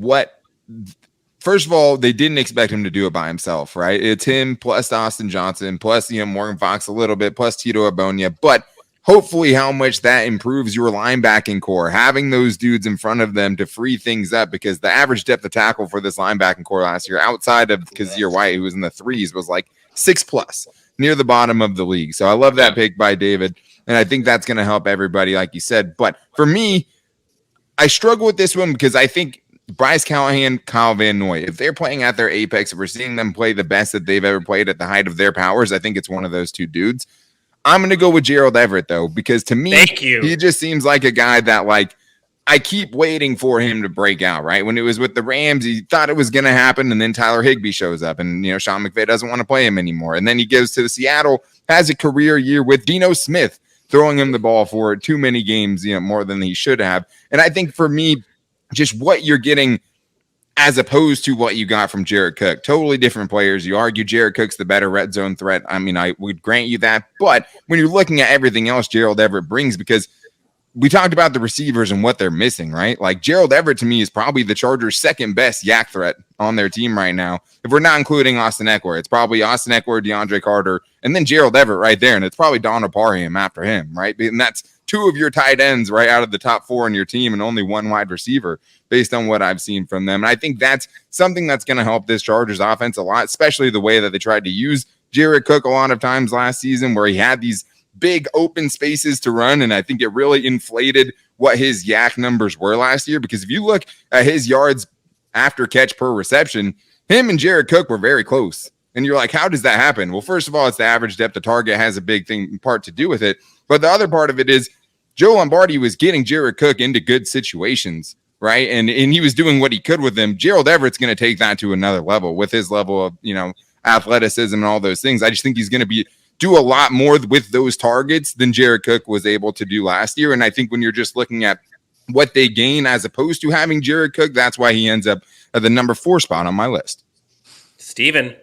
first of all, they didn't expect him to do it by himself, right? It's him plus Austin Johnson plus Morgan Fox a little bit plus Tito Abonia, but hopefully how much that improves your linebacking core, having those dudes in front of them to free things up, because the average depth of tackle for this linebacking core last year, outside of Kazir White, who was in the 3s, was like 6+, near the bottom of the league. So I love that pick by David, and I think that's going to help everybody, like you said. But for me, I struggle with this one because I think Bryce Callahan, Kyle Van Noy, if they're playing at their apex, if we're seeing them play the best that they've ever played at the height of their powers, I think it's one of those two dudes. I'm going to go with Gerald Everett, though, because to me, he just seems like a guy that, like, I keep waiting for him to break out, right? When it was with the Rams, he thought it was going to happen, and then Tyler Higbee shows up, and, Sean McVay doesn't want to play him anymore. And then he goes to Seattle, has a career year with Dino Smith throwing him the ball for too many games, more than he should have. And I think for me, just what you're getting as opposed to what you got from Jared Cook. Totally different players. You argue Jared Cook's the better red zone threat. I mean, I would grant you that. But when you're looking at everything else Gerald Everett brings, because we talked about the receivers and what they're missing, right? Like Gerald Everett to me is probably the Chargers' second best yak threat on their team right now. If we're not including Austin Ekeler, it's probably Austin Ekeler, Deandre Carter, and then Gerald Everett right there. And it's probably Donald Parham after him, right? And that's two of your tight ends right out of the top 4 in your team and only one wide receiver based on what I've seen from them. And I think that's something that's going to help this Chargers offense a lot, especially the way that they tried to use Jared Cook a lot of times last season where he had these big open spaces to run. And I think it really inflated what his yak numbers were last year, because if you look at his yards after catch per reception, him and Jared Cook were very close. And you're like, how does that happen? Well, first of all, it's the average depth of target has a big part to do with it. But the other part of it is Joe Lombardi was getting Jared Cook into good situations, right? And he was doing what he could with them. Gerald Everett's going to take that to another level with his level of, athleticism and all those things. I just think he's going to do a lot more with those targets than Jared Cook was able to do last year. And I think when you're just looking at what they gain as opposed to having Jared Cook, that's why he ends up at the number 4 spot on my list. Steven,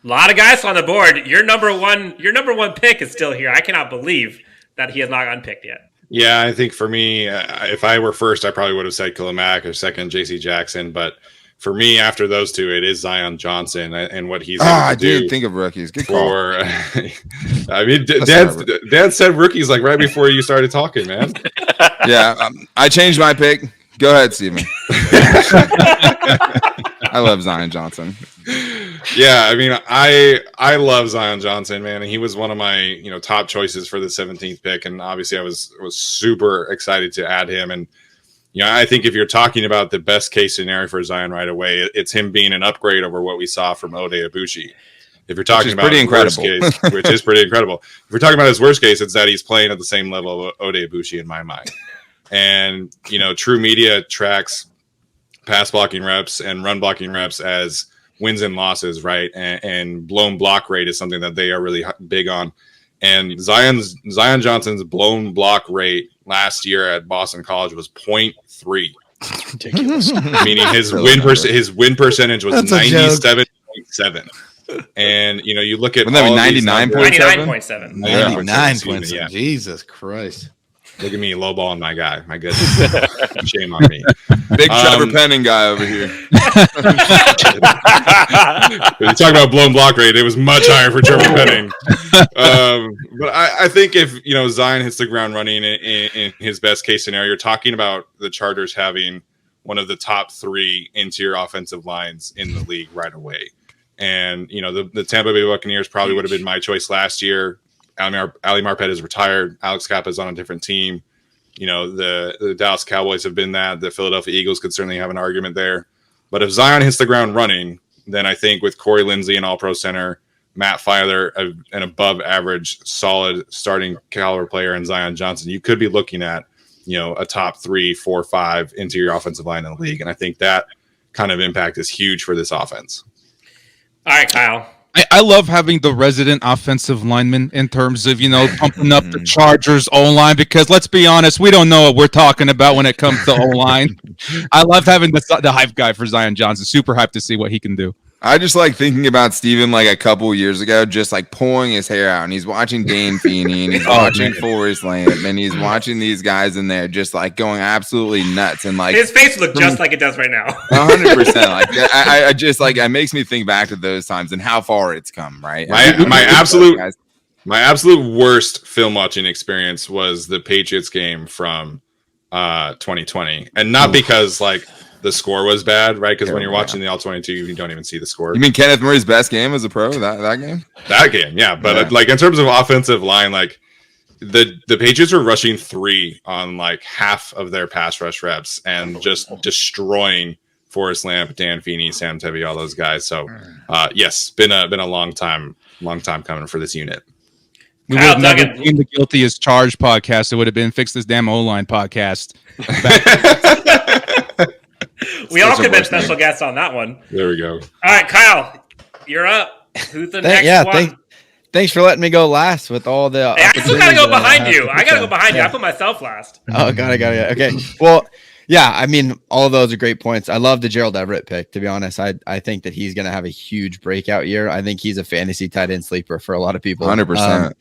a lot of guys on the board. Your number one pick is still here. I cannot believe that he has not gotten picked yet. Yeah, I think for me, if I were first, I probably would have said Khalil Mack, or second, J.C. Jackson. But for me, after those two, it is Zion Johnson and what he's able to I do. did think of rookies. Good call. I mean, Dan said rookies like right before you started talking, man. Yeah, I changed my pick. Go ahead, Steven. I love Zion Johnson. Yeah, I mean, I love Zion Johnson, man, and he was one of my top choices for the 17th pick, and obviously I was super excited to add him. And I think if you're talking about the best case scenario for Zion right away, it's him being an upgrade over what we saw from Ode Abushi. If you're talking about his worst case, which is pretty incredible. If we're talking about his worst case, it's that he's playing at the same level of Ode Abushi in my mind. And True Media tracks pass blocking reps and run blocking reps as wins and losses, right? And blown block rate is something that they are really big on. And Zion Johnson's blown block rate last year at Boston College was 0.3. Ridiculous. Meaning his win percentage was 97.7. And you look at Wouldn't that be all of these 99.7. 99.7. Yeah. Jesus Christ. Look at me lowballing my guy. My goodness. Shame on me. Big Trevor Penning guy over here. When you talk about blown block rate, it was much higher for Trevor Penning. But I think if Zion hits the ground running in his best case scenario, you're talking about the Chargers having one of the top 3 interior offensive lines in the league right away. And the Tampa Bay Buccaneers probably would have been my choice last year. Ali Marpet is retired. Alex Kappa is on a different team. The Dallas Cowboys have been that. The Philadelphia Eagles could certainly have an argument there. But if Zion hits the ground running, then I think with Corey Linsley, an all-pro center, Matt Feiler, an above-average, solid starting caliber player, and Zion Johnson, you could be looking at a top 3, 4, 5 interior offensive line in the league. And I think that kind of impact is huge for this offense. All right, Kyle. I love having the resident offensive lineman in terms of, pumping up the Chargers O-line, because let's be honest, we don't know what we're talking about when it comes to O-line. I love having the hype guy for Zion Johnson. Super hyped to see what he can do. I just like thinking about Steven like a couple years ago, just like pulling his hair out, and he's watching Dan Feeney, and he's watching Forrest Lamp, and he's watching these guys in there just like going absolutely nuts, and like his face looked just like it does right now. 100%. Like I just like it makes me think back to those times and how far it's come. Right. My absolute worst film watching experience was the Patriots game from 2020, and not because like the score was bad, right? Because when you're watching the All-22, you don't even see the score. You mean Kenneth Murray's best game as a pro? That game? That game, yeah. But like in terms of offensive line, like the Patriots were rushing 3 on like half of their pass rush reps and just destroying Forrest Lamp, Dan Feeney, Sam Tevi, all those guys. So yes, been a long time coming for this unit. We would have never been the Guilty as Charged podcast. It would have been Fix This Damn O-Line podcast. We all could have been special guests on that one. There we go. All right, Kyle, you're up. Who's the next one? Thanks for letting me go last with all the. Hey, I still gotta go behind you. I gotta go behind you. I put myself last. Oh, got it. Okay. Well, yeah. I mean, all of those are great points. I love the Gerald Everett pick. To be honest, I think that he's gonna have a huge breakout year. I think he's a fantasy tight end sleeper for a lot of people. 100%.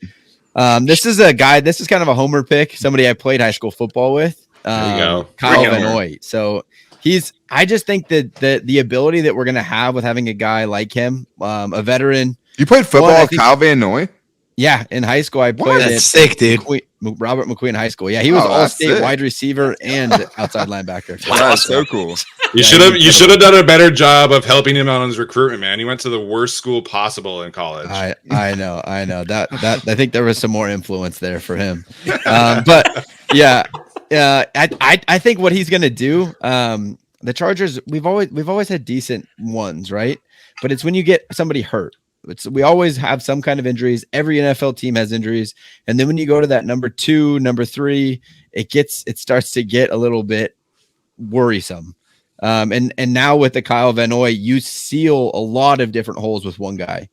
This is a guy. This is kind of a homer pick. Somebody I played high school football with. There you go, Kyle Van Noy. So. I just think that the ability that we're going to have with having a guy like him, a veteran. You played football with Kyle Van Noy? Yeah, in high school I played. That's sick, dude. Robert McQueen High School. Yeah, he was all-state wide receiver and outside linebacker. Wow, that's so cool. You should have done a better job of helping him out on his recruitment, man. He went to the worst school possible in college. I know. That I think there was some more influence there for him. But yeah. I think what he's going to do, the Chargers, we've always had decent ones, right? But it's when you get somebody hurt. We always have some kind of injuries. Every NFL team has injuries. And then when you go to that number 2, number 3, it starts to get a little bit worrisome. And now with the Kyle Van Noy, you seal a lot of different holes with one guy.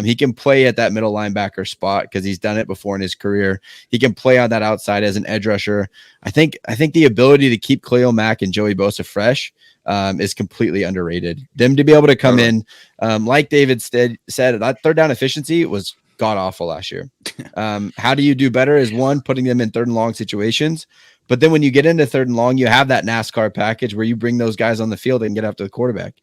He can play at that middle linebacker spot because he's done it before in his career. He can play on that outside as an edge rusher. I think the ability to keep Khalil Mack and Joey Bosa fresh is completely underrated. Them to be able to come in, like David said, that third down efficiency was god awful last year. How do you do better is one, putting them in third and long situations. But then when you get into third and long, you have that NASCAR package where you bring those guys on the field and get after the quarterback.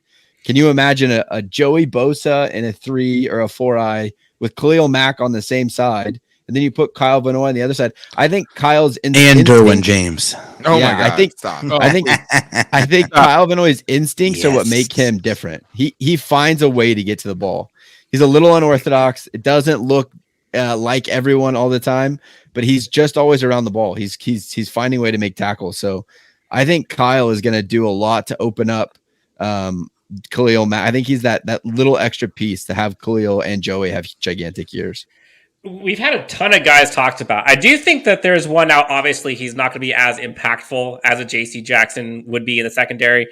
Can you imagine a Joey Bosa in a 3 or a 4-eye with Khalil Mack on the same side, and then you put Kyle Van Noy on the other side? I think Kyle's and Derwin James. Oh my God! I think Kyle Van Noy's instincts are what make him different. He finds a way to get to the ball. He's a little unorthodox. It doesn't look like everyone all the time, but he's just always around the ball. He's finding a way to make tackles. So I think Kyle is going to do a lot to open up Khalil Mack. I think he's that little extra piece to have Khalil and Joey have gigantic years. We've had a ton of guys talked about. I do think that there's one now. Obviously, he's not going to be as impactful as a J.C. Jackson would be in the secondary.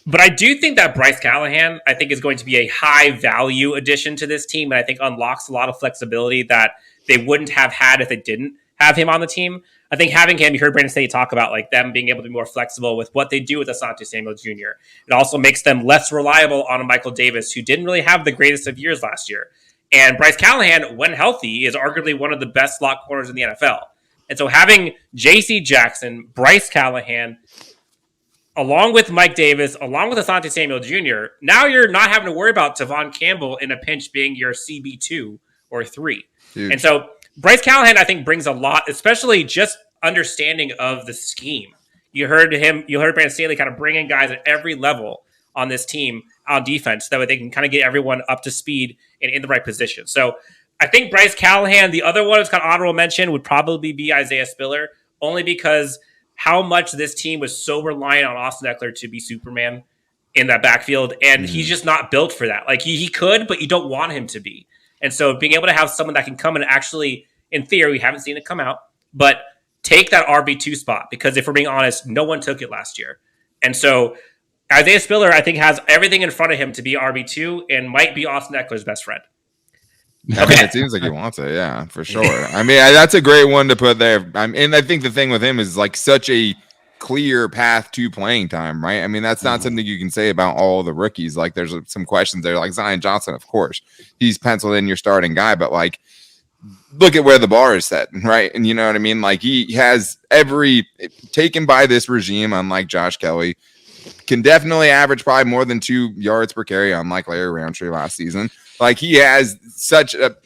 But I do think that Bryce Callahan, I think, is going to be a high value addition to this team. And I think unlocks a lot of flexibility that they wouldn't have had if they didn't have him on the team. I think having him, you heard Brandon Staley talk about like them being able to be more flexible with what they do with Asante Samuel Jr. It also makes them less reliable on a Michael Davis, who didn't really have the greatest of years last year. And Bryce Callahan, when healthy, is arguably one of the best slot corners in the NFL. And so having J.C. Jackson, Bryce Callahan, along with Mike Davis, along with Asante Samuel Jr., now you're not having to worry about Tavon Campbell in a pinch being your CB2 or 3. Huge. And so Bryce Callahan, I think, brings a lot, especially just understanding of the scheme. You heard Brandon Staley kind of bring in guys at every level on this team on defense. That way they can kind of get everyone up to speed and in the right position. So I think Bryce Callahan, the other one is kind of honorable mention, would probably be Isaiah Spiller, only because how much this team was so reliant on Austin Ekeler to be Superman in that backfield. And he's just not built for that. Like he could, but you don't want him to be. And so being able to have someone that can come and actually, in theory, we haven't seen it come out, but take that RB2 spot, because if we're being honest, no one took it last year. And so Isaiah Spiller, I think, has everything in front of him to be RB2 and might be Austin Eckler's best friend. I mean, it seems like he wants it. Yeah, for sure. I mean, that's a great one to put there. And I think the thing with him is like such a clear path to playing time, right? I mean, that's not something you can say about all the rookies. Like there's some questions there, like Zion Johnson, of course, he's penciled in your starting guy, but like, look at where the bar is set, right? And you know what I mean? Like he has taken by this regime, unlike Josh Kelly, can definitely average probably more than 2 yards per carry, unlike Larry Roundtree last season. Like he has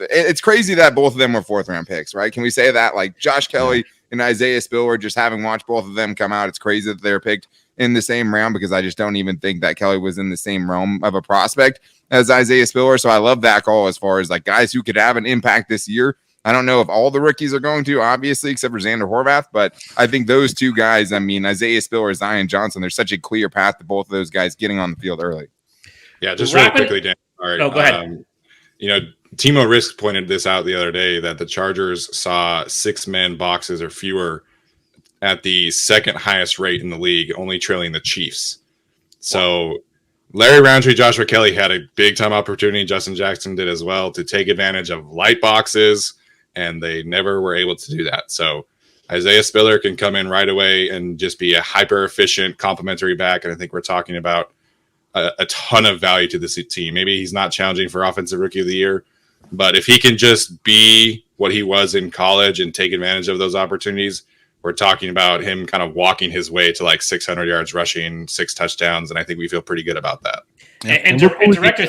it's crazy that both of them were 4th round picks, right? Can we say that? Like Josh Kelly and Isaiah Spiller, just having watched both of them come out, it's crazy that they're picked in the same round, because I just don't even think that Kelly was in the same realm of a prospect as Isaiah Spiller. So I love that call as far as like guys who could have an impact this year. I don't know if all the rookies are going to, obviously, except for Xander Horvath, but I think those two guys, I mean, Isaiah Spiller, Zion Johnson, there's such a clear path to both of those guys getting on the field early. Yeah, just really quickly, Dan. All right. Oh, go ahead. Timo Risk pointed this out the other day that the Chargers saw 6-man boxes or fewer at the second highest rate in the league, only trailing the Chiefs. So Larry Roundtree, Joshua Kelly had a big time opportunity. Justin Jackson did as well to take advantage of light boxes, and they never were able to do that. So Isaiah Spiller can come in right away and just be a hyper efficient complementary back. And I think we're talking about a ton of value to this team. Maybe he's not challenging for Offensive Rookie of the Year, but if he can just be what he was in college and take advantage of those opportunities, we're talking about him kind of walking his way to like 600 yards rushing, 6 touchdowns, and I think we feel pretty good about that. Yeah. And Director,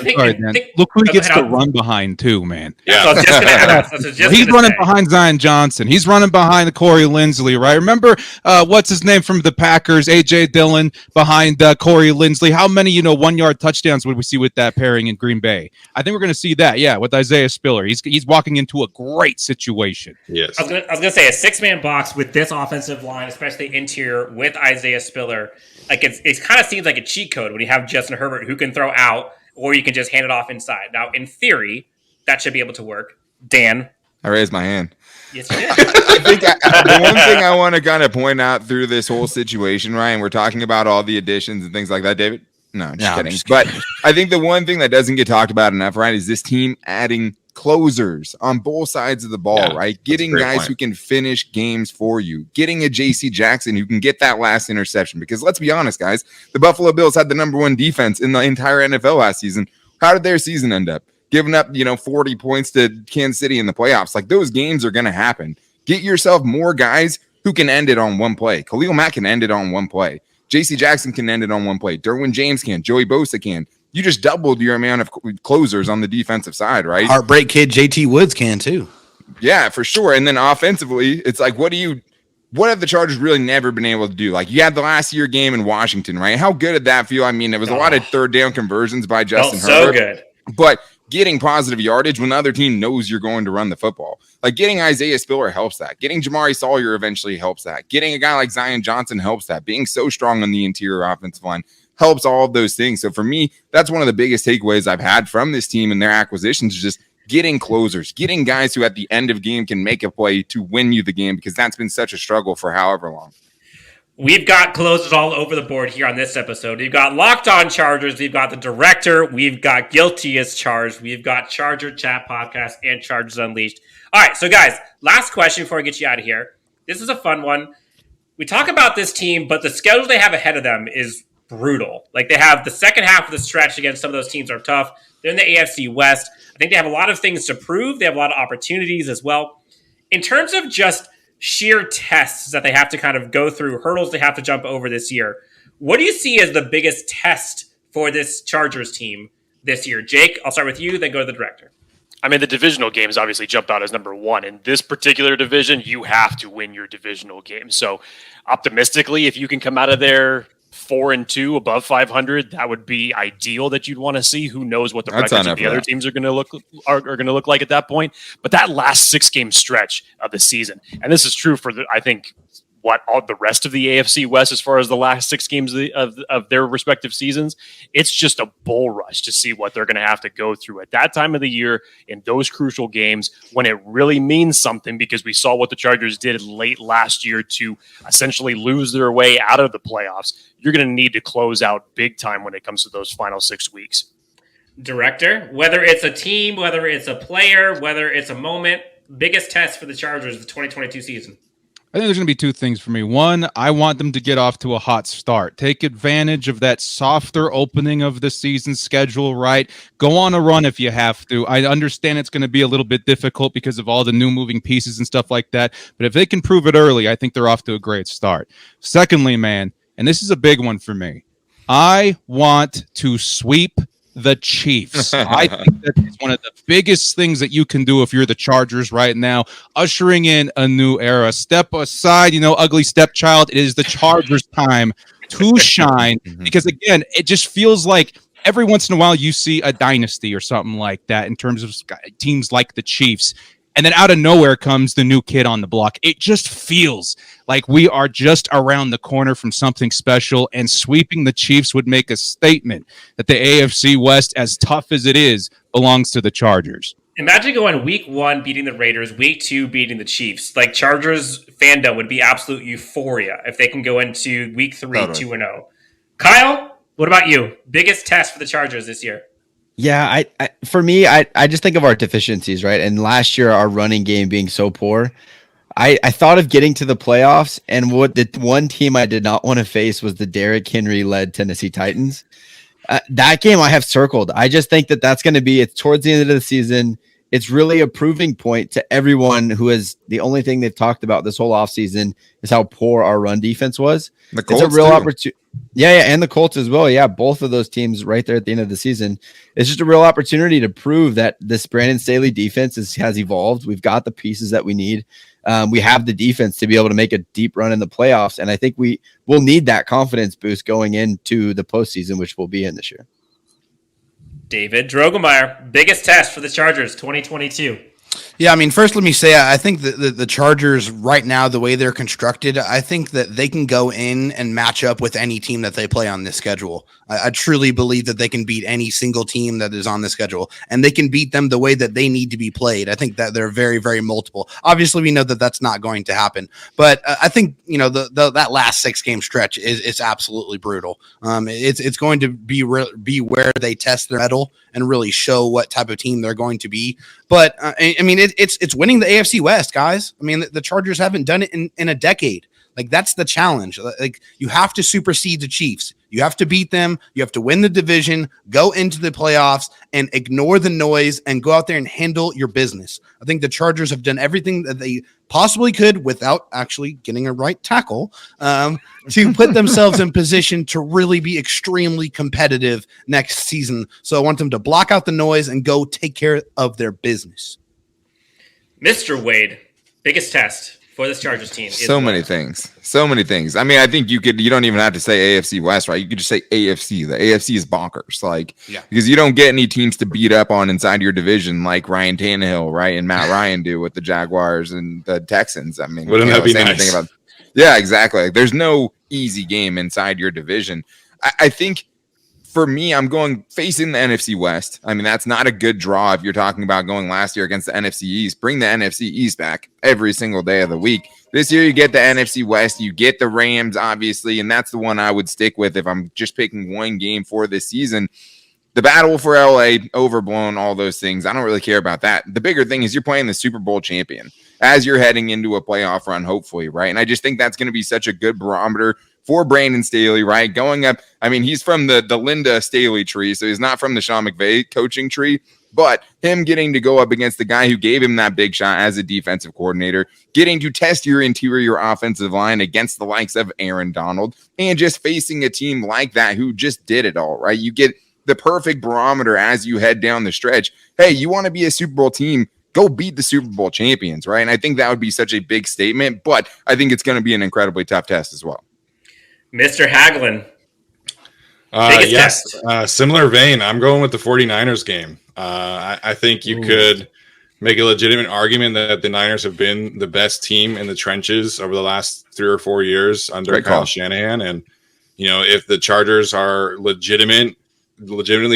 look who he gets to run behind too, man. Yeah, so I was just gonna ask. He's running behind Zion Johnson. He's running behind the Corey Linsley, right? Remember what's his name from the Packers, A.J. Dillon behind Corey Linsley. How many 1-yard touchdowns would we see with that pairing in Green Bay? I think we're going to see that. Yeah, with Isaiah Spiller, he's walking into a great situation. Yes, I was gonna say a 6-man box with this offensive line, especially interior with Isaiah Spiller. Like it kind of seems like a cheat code when you have Justin Herbert who can throw out, or you can just hand it off inside. Now, in theory, that should be able to work. Dan, I raised my hand. Yes, you did. I think the one thing I want to kind of point out through this whole situation, Ryan, we're talking about all the additions and things like that, David. No, just kidding. But I think the one thing that doesn't get talked about enough, right, is this team adding closers on both sides of the ball, right? Getting guys who can finish games for you. Getting a J.C. Jackson who can get that last interception. Because let's be honest, guys, the Buffalo Bills had the #1 defense in the entire NFL last season. How did their season end up? Giving up, 40 points to Kansas City in the playoffs. Like, those games are going to happen. Get yourself more guys who can end it on one play. Khalil Mack can end it on one play. J.C. Jackson can end it on one play. Derwin James can. Joey Bosa can. You just doubled your amount of closers on the defensive side, right? Heartbreak kid JT Woods can too. Yeah, for sure. And then offensively, it's like, what have the Chargers really never been able to do? Like, you had the last year game in Washington, right? How good did that feel? I mean, it was a lot of 3rd down conversions by Justin Herbert. So good. But getting positive yardage when the other team knows you're going to run the football. Like, getting Isaiah Spiller helps that. Getting Jamari Sawyer eventually helps that. Getting a guy like Zion Johnson helps that. Being so strong on the interior offensive line helps all of those things. So for me, that's one of the biggest takeaways I've had from this team and their acquisitions, is just getting closers, getting guys who at the end of game can make a play to win you the game, because that's been such a struggle for however long. We've got closers all over the board here on this episode. We've got Locked On Chargers. We've got The Director. We've got Guilty as Charged. We've got Charger Chat Podcast and Chargers Unleashed. All right, so guys, last question before I get you out of here. This is a fun one. We talk about this team, but the schedule they have ahead of them is brutal. Like, they have the second half of the stretch against some of those teams are tough. They're in the AFC West. I think they have a lot of things to prove. They have a lot of opportunities as well. In terms of just sheer tests that they have to kind of go through, hurdles they have to jump over this year, what do you see as the biggest test for this Chargers team this year? Jake, I'll start with you, then go to the director. I mean, the divisional games obviously jump out as number one. In this particular division, you have to win your divisional game. So optimistically, if you can come out of there 4-2 above 500, that would be ideal that you'd want to see. Who knows what the records of the other teams are going to look like at that point. But that last 6-game stretch of the season, and this is true for I think all the rest of the AFC West as far as the last 6 games of their respective seasons, it's just a bull rush to see what they're going to have to go through at that time of the year in those crucial games when it really means something, because we saw what the Chargers did late last year to essentially lose their way out of the playoffs. You're going to need to close out big time when it comes to those final 6 weeks. Director, whether it's a team, whether it's a player, whether it's a moment, biggest test for the Chargers the 2022 season. I think there's going to be 2 things for me. One, I want them to get off to a hot start. Take advantage of that softer opening of the season schedule, right? Go on a run if you have to. I understand it's going to be a little bit difficult because of all the new moving pieces and stuff like that. But if they can prove it early, I think they're off to a great start. Secondly, man, and this is a big one for me, I want to sweep the Chiefs. I think that's one of the biggest things that you can do if you're the Chargers right now, ushering in a new era. Step aside, ugly stepchild. It is the Chargers' time to shine, because again, it just feels like every once in a while you see a dynasty or something like that in terms of teams like the Chiefs. And then out of nowhere comes the new kid on the block. It just feels like we are just around the corner from something special, and sweeping the Chiefs would make a statement that the AFC West, as tough as it is, belongs to the Chargers. Imagine going week 1 beating the Raiders, week 2 beating the Chiefs. Like, Chargers fandom would be absolute euphoria if they can go into week 3 2-0. Kyle, what about you? Biggest test for the Chargers this year? Yeah, for me, I just think of our deficiencies, right? And last year, our running game being so poor, I thought of getting to the playoffs, and what the one team I did not want to face was the Derrick Henry-led Tennessee Titans. That game I have circled. I just think that that's going to be, it's towards the end of the season. It's really a proving point to everyone who is the only thing they've talked about this whole offseason is how poor our run defense was. The Colts, it's a real opportunity. Yeah, and the Colts as well. Yeah, both of those teams right there at the end of the season. It's just a real opportunity to prove that this Brandon Staley defense has evolved. We've got the pieces that we need. We have the defense to be able to make a deep run in the playoffs, and I think we will need that confidence boost going into the postseason, which we'll be in this year. David Droegemeier, biggest test for the Chargers 2022. Yeah, I mean, first let me say I think that the Chargers right now, the way they're constructed, I think that they can go in and match up with any team that they play on this schedule. I truly believe that they can beat any single team that is on the schedule, and they can beat them the way that they need to be played. I think that they're very, very multiple. Obviously, we know that that's not going to happen, but I think that last 6-game stretch is absolutely brutal. It's going to be where they test their mettle and really show what type of team they're going to be. But I mean, it's winning the AFC West, guys. I mean, the Chargers haven't done it in a decade. Like, that's the challenge. Like, you have to supersede the Chiefs. You have to beat them. You have to win the division, go into the playoffs, and ignore the noise and go out there and handle your business. I think the Chargers have done everything that they possibly could without actually getting a right tackle to put themselves in position to really be extremely competitive next season. So I want them to block out the noise and go take care of their business. Mr. Wade, biggest test for this Chargers team. So many things. I mean, I think you don't even have to say AFC West, right? You could just say AFC. The AFC is bonkers. Because you don't get any teams to beat up on inside your division like Ryan Tannehill, right? And Matt Ryan do with the Jaguars and the Texans. I mean, wouldn't that be nice? Yeah, exactly. Like, there's no easy game inside your division. I think for me, I'm going facing the NFC West. I mean, that's not a good draw if you're talking about going last year against the NFC East. Bring the NFC East back every single day of the week. This year, you get the NFC West. You get the Rams, obviously, and that's the one I would stick with if I'm just picking one game for this season. The battle for LA, overblown, all those things. I don't really care about that. The bigger thing is you're playing the Super Bowl champion. as you're heading into a playoff run, hopefully, right? And I just think that's going to be such a good barometer for Brandon Staley, right? Going up, I mean, he's from the Linda Staley tree, so he's not from the Sean McVay coaching tree, but him getting to go up against the guy who gave him that big shot as a defensive coordinator, getting to test your interior offensive line against the likes of Aaron Donald, and just facing a team like that who just did it all, right? You get the perfect barometer as you head down the stretch. Hey, you want to be a Super Bowl team, go beat the Super Bowl champions, right? And I think that would be such a big statement, but I think it's going to be an incredibly tough test as well. Mr. Haglund. Yes, similar vein. I'm going with the 49ers game. I think you could make a legitimate argument that the Niners have been the best team in the trenches over the last 3 or 4 years under Kyle Shanahan. And, you know, if the Chargers are legitimately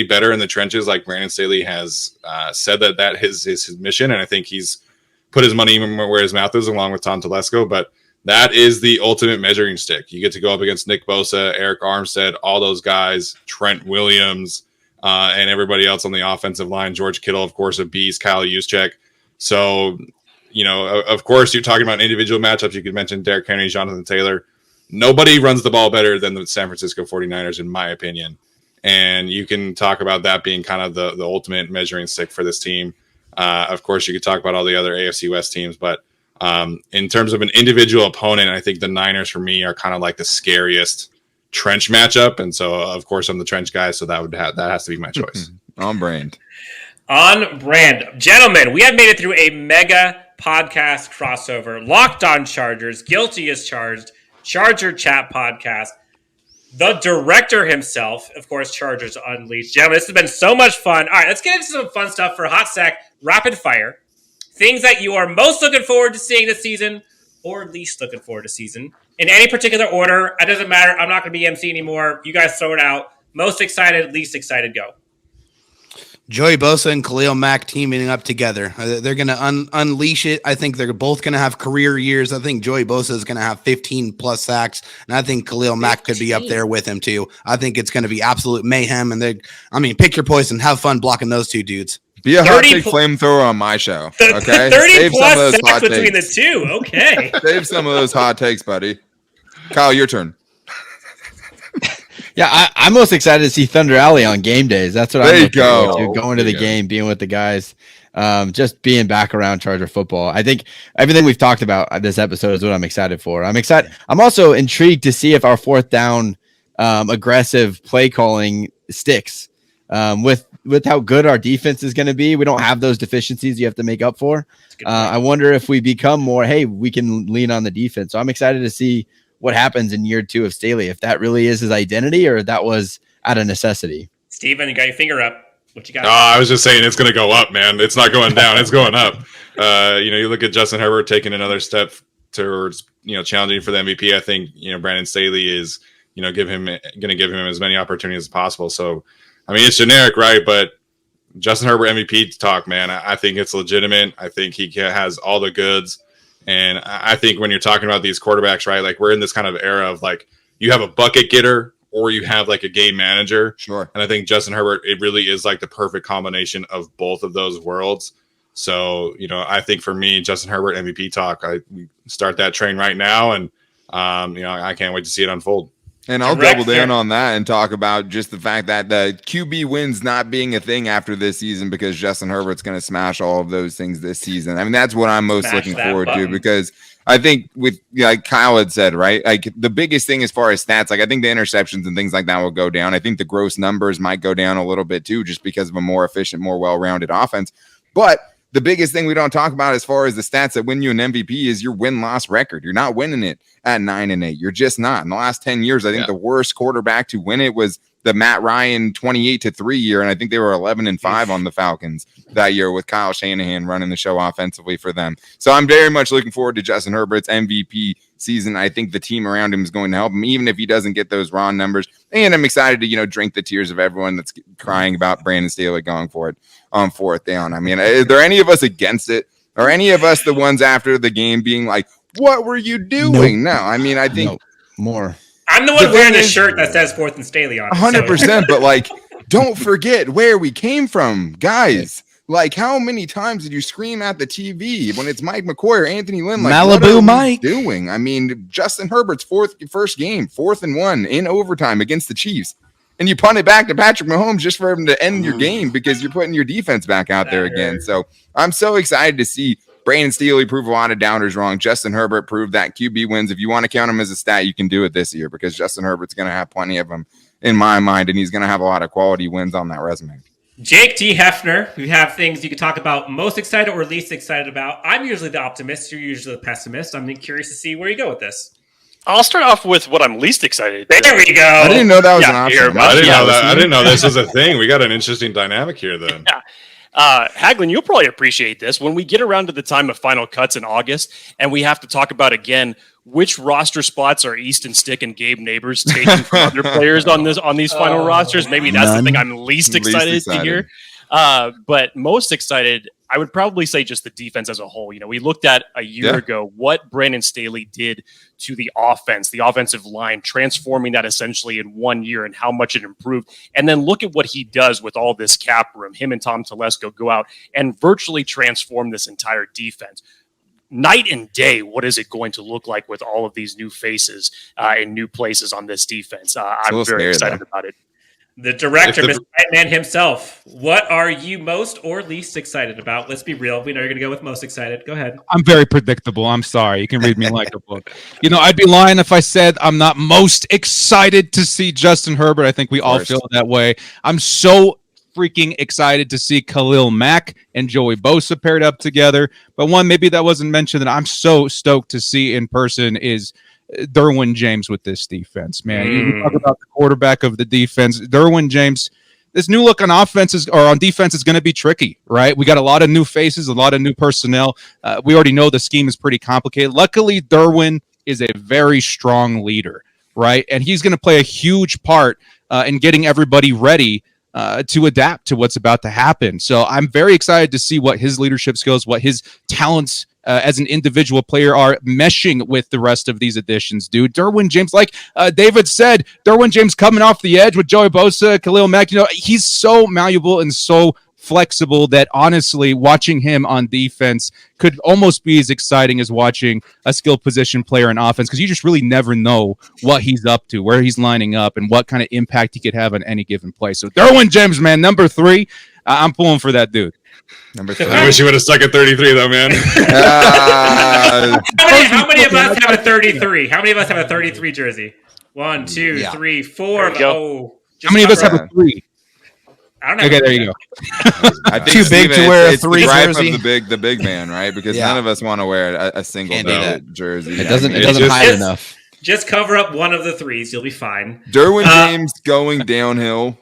better in the trenches, like Brandon Staley has said that is his mission, and I think he's put his money where his mouth is, along with Tom Telesco. But that is the ultimate measuring stick. You get to go up against Nick Bosa, Eric Armstead, all those guys, Trent Williams, and everybody else on the offensive line. George Kittle, of course, a beast. Kyle Juszczyk. So, you know, of course, you're talking about individual matchups. You could mention Derrick Henry, Jonathan Taylor. Nobody runs the ball better than the San Francisco 49ers, in my opinion. And you can talk about that being kind of the ultimate measuring stick for this team. Of course, you could talk about all the other AFC West teams, but in terms of an individual opponent, I think the Niners for me are kind of like the scariest trench matchup. And so, of course, I'm the trench guy, so that has to be my choice. On brand. On brand. Gentlemen, we have made it through a mega podcast crossover. Locked on Chargers, Guilty as Charged, Charger Chat podcast. The director himself, of course, Chargers Unleashed. Gentlemen, this has been so much fun. All right, let's get into some fun stuff for Hot Sack Rapid Fire. Things that you are most looking forward to seeing this season, or least looking forward to season. In any particular order, it doesn't matter. I'm not going to be MC anymore. You guys throw it out. Most excited, least excited, go. Joey Bosa and Khalil Mack teaming up together. They're going to unleash it. I think they're both going to have career years. I think Joey Bosa is going to have 15-plus sacks, and I think Khalil Mack could be up there with him, too. I think it's going to be absolute mayhem, and pick your poison. Have fun blocking those two dudes. Be a hot take flamethrower on my show, okay? 30-plus sacks between the two, okay. Save some of those hot takes, buddy. Kyle, your turn. Yeah, I'm most excited to see Thunder Alley on game days. That's what I'm looking forward to. Going to the game, being with the guys, just being back around Charger football. I think everything we've talked about this episode is what I'm excited for. I'm excited. I'm also intrigued to see if our fourth down aggressive play calling sticks. With how good our defense is going to be, we don't have those deficiencies you have to make up for. I wonder if we become more, hey, we can lean on the defense. So I'm excited to see what happens in year 2 of Staley, if that really is his identity or that was out of necessity. Steven, you got your finger up. What you got? I was just saying it's going to go up, man. It's not going down. It's going up. You look at Justin Herbert taking another step towards, challenging for the MVP. I think, Brandon Staley is, going to give him as many opportunities as possible. So, it's generic, right? But Justin Herbert MVP talk, man, I think it's legitimate. I think he has all the goods. And I think when you're talking about these quarterbacks, right, like we're in this kind of era of like you have a bucket getter or you have like a game manager. Sure. And I think Justin Herbert, it really is like the perfect combination of both of those worlds. So, I think for me, Justin Herbert MVP talk, we start that train right now. And, I can't wait to see it unfold. And I'll double down on that and talk about just the fact that the QB wins not being a thing after this season because Justin Herbert's going to smash all of those things this season. That's what I'm most looking forward to because I think with like Kyle had said, right, like the biggest thing as far as stats, like I think the interceptions and things like that will go down. I think the gross numbers might go down a little bit too, just because of a more efficient, more well-rounded offense. But the biggest thing we don't talk about as far as the stats that win you an MVP is your win-loss record. You're not winning it at 9-8. You're just not. In the last 10 years, I think the worst quarterback to win it was the Matt Ryan 28-3 year, and I think they were 11-5 on the Falcons that year with Kyle Shanahan running the show offensively for them. So I'm very much looking forward to Justin Herbert's MVP season. I think the team around him is going to help him, even if he doesn't get those raw numbers. And I'm excited to, drink the tears of everyone that's crying about Brandon Staley going for it on fourth down. Are there any of us against it? Are any of us the ones after the game being like, what were you doing? No, I think more. I'm the one wearing the shirt that says Fourth and Staley on it. 100%, but like, don't forget where we came from, guys. Like, how many times did you scream at the TV when it's Mike McCoy or Anthony Lynn? Like, Malibu Mike doing? I mean, Justin Herbert's first game, 4th and 1 in overtime against the Chiefs. And you punt it back to Patrick Mahomes just for him to end your game because you're putting your defense back out there again. So I'm so excited to see Brandon Staley prove a lot of doubters wrong. Justin Herbert proved that QB wins. If you want to count him as a stat, you can do it this year because Justin Herbert's going to have plenty of them in my mind, and he's going to have a lot of quality wins on that resume. Jake D. Hefner, we have things you can talk about most excited or least excited about. I'm usually the optimist. You're usually the pessimist. I'm curious to see where you go with this. I'll start off with what I'm least excited. There we go. I didn't know that was an option. I didn't know this was a thing. We got an interesting dynamic here then. Yeah. Haglund, you'll probably appreciate this. When we get around to the time of final cuts in August, and we have to talk about again which roster spots are Easton Stick and Gabe Neighbors taking from other players on these final rosters. Maybe that's the thing I'm least excited to hear. But most excited, I would probably say just the defense as a whole. We looked at a year ago what Brandon Staley did to the offense, the offensive line, transforming that essentially in 1 year and how much it improved. And then look at what he does with all this cap room. Him and Tom Telesco go out and virtually transform this entire defense. Night and day, what is it going to look like with all of these new faces and new places on this defense? I'm very excited about it. The director, Mr. Batman himself, what are you most or least excited about? Let's be real. We know you're going to go with most excited. Go ahead. I'm very predictable. I'm sorry. You can read me like a book. I'd be lying if I said I'm not most excited to see Justin Herbert. I think we all feel that way. I'm so freaking excited to see Khalil Mack and Joey Bosa paired up together. But one, maybe that wasn't mentioned, that I'm so stoked to see in person is Derwin James with this defense, man. You talk about the quarterback of the defense, Derwin James. This new look on on defense is going to be tricky, right? We got a lot of new faces, a lot of new personnel. We already know the scheme is pretty complicated. Luckily, Derwin is a very strong leader, right? And he's going to play a huge part in getting everybody ready to adapt to what's about to happen. So I'm very excited to see what his leadership skills, what his talents as an individual player are meshing with the rest of these additions, dude. Derwin James, like David said, Derwin James coming off the edge with Joey Bosa, Khalil Mack, he's so malleable and so flexible that honestly watching him on defense could almost be as exciting as watching a skill position player in offense, because you just really never know what he's up to, where he's lining up, and what kind of impact he could have on any given play. So Derwin James, man, number 3, I'm pulling for that dude. Number 3. I wish you would have stuck at 33 though, man. How many of us have a 33? How many of us have a 33 jersey? 1, 2, 3, 4. Oh, how many of us have a 3? I don't know. Okay, there you go. I think Too big to wear a 3 jersey. Of the big man, right? Because none of us want to wear a single jersey. It doesn't hide enough. Just cover up one of the 3s. You'll be fine. Derwin James going downhill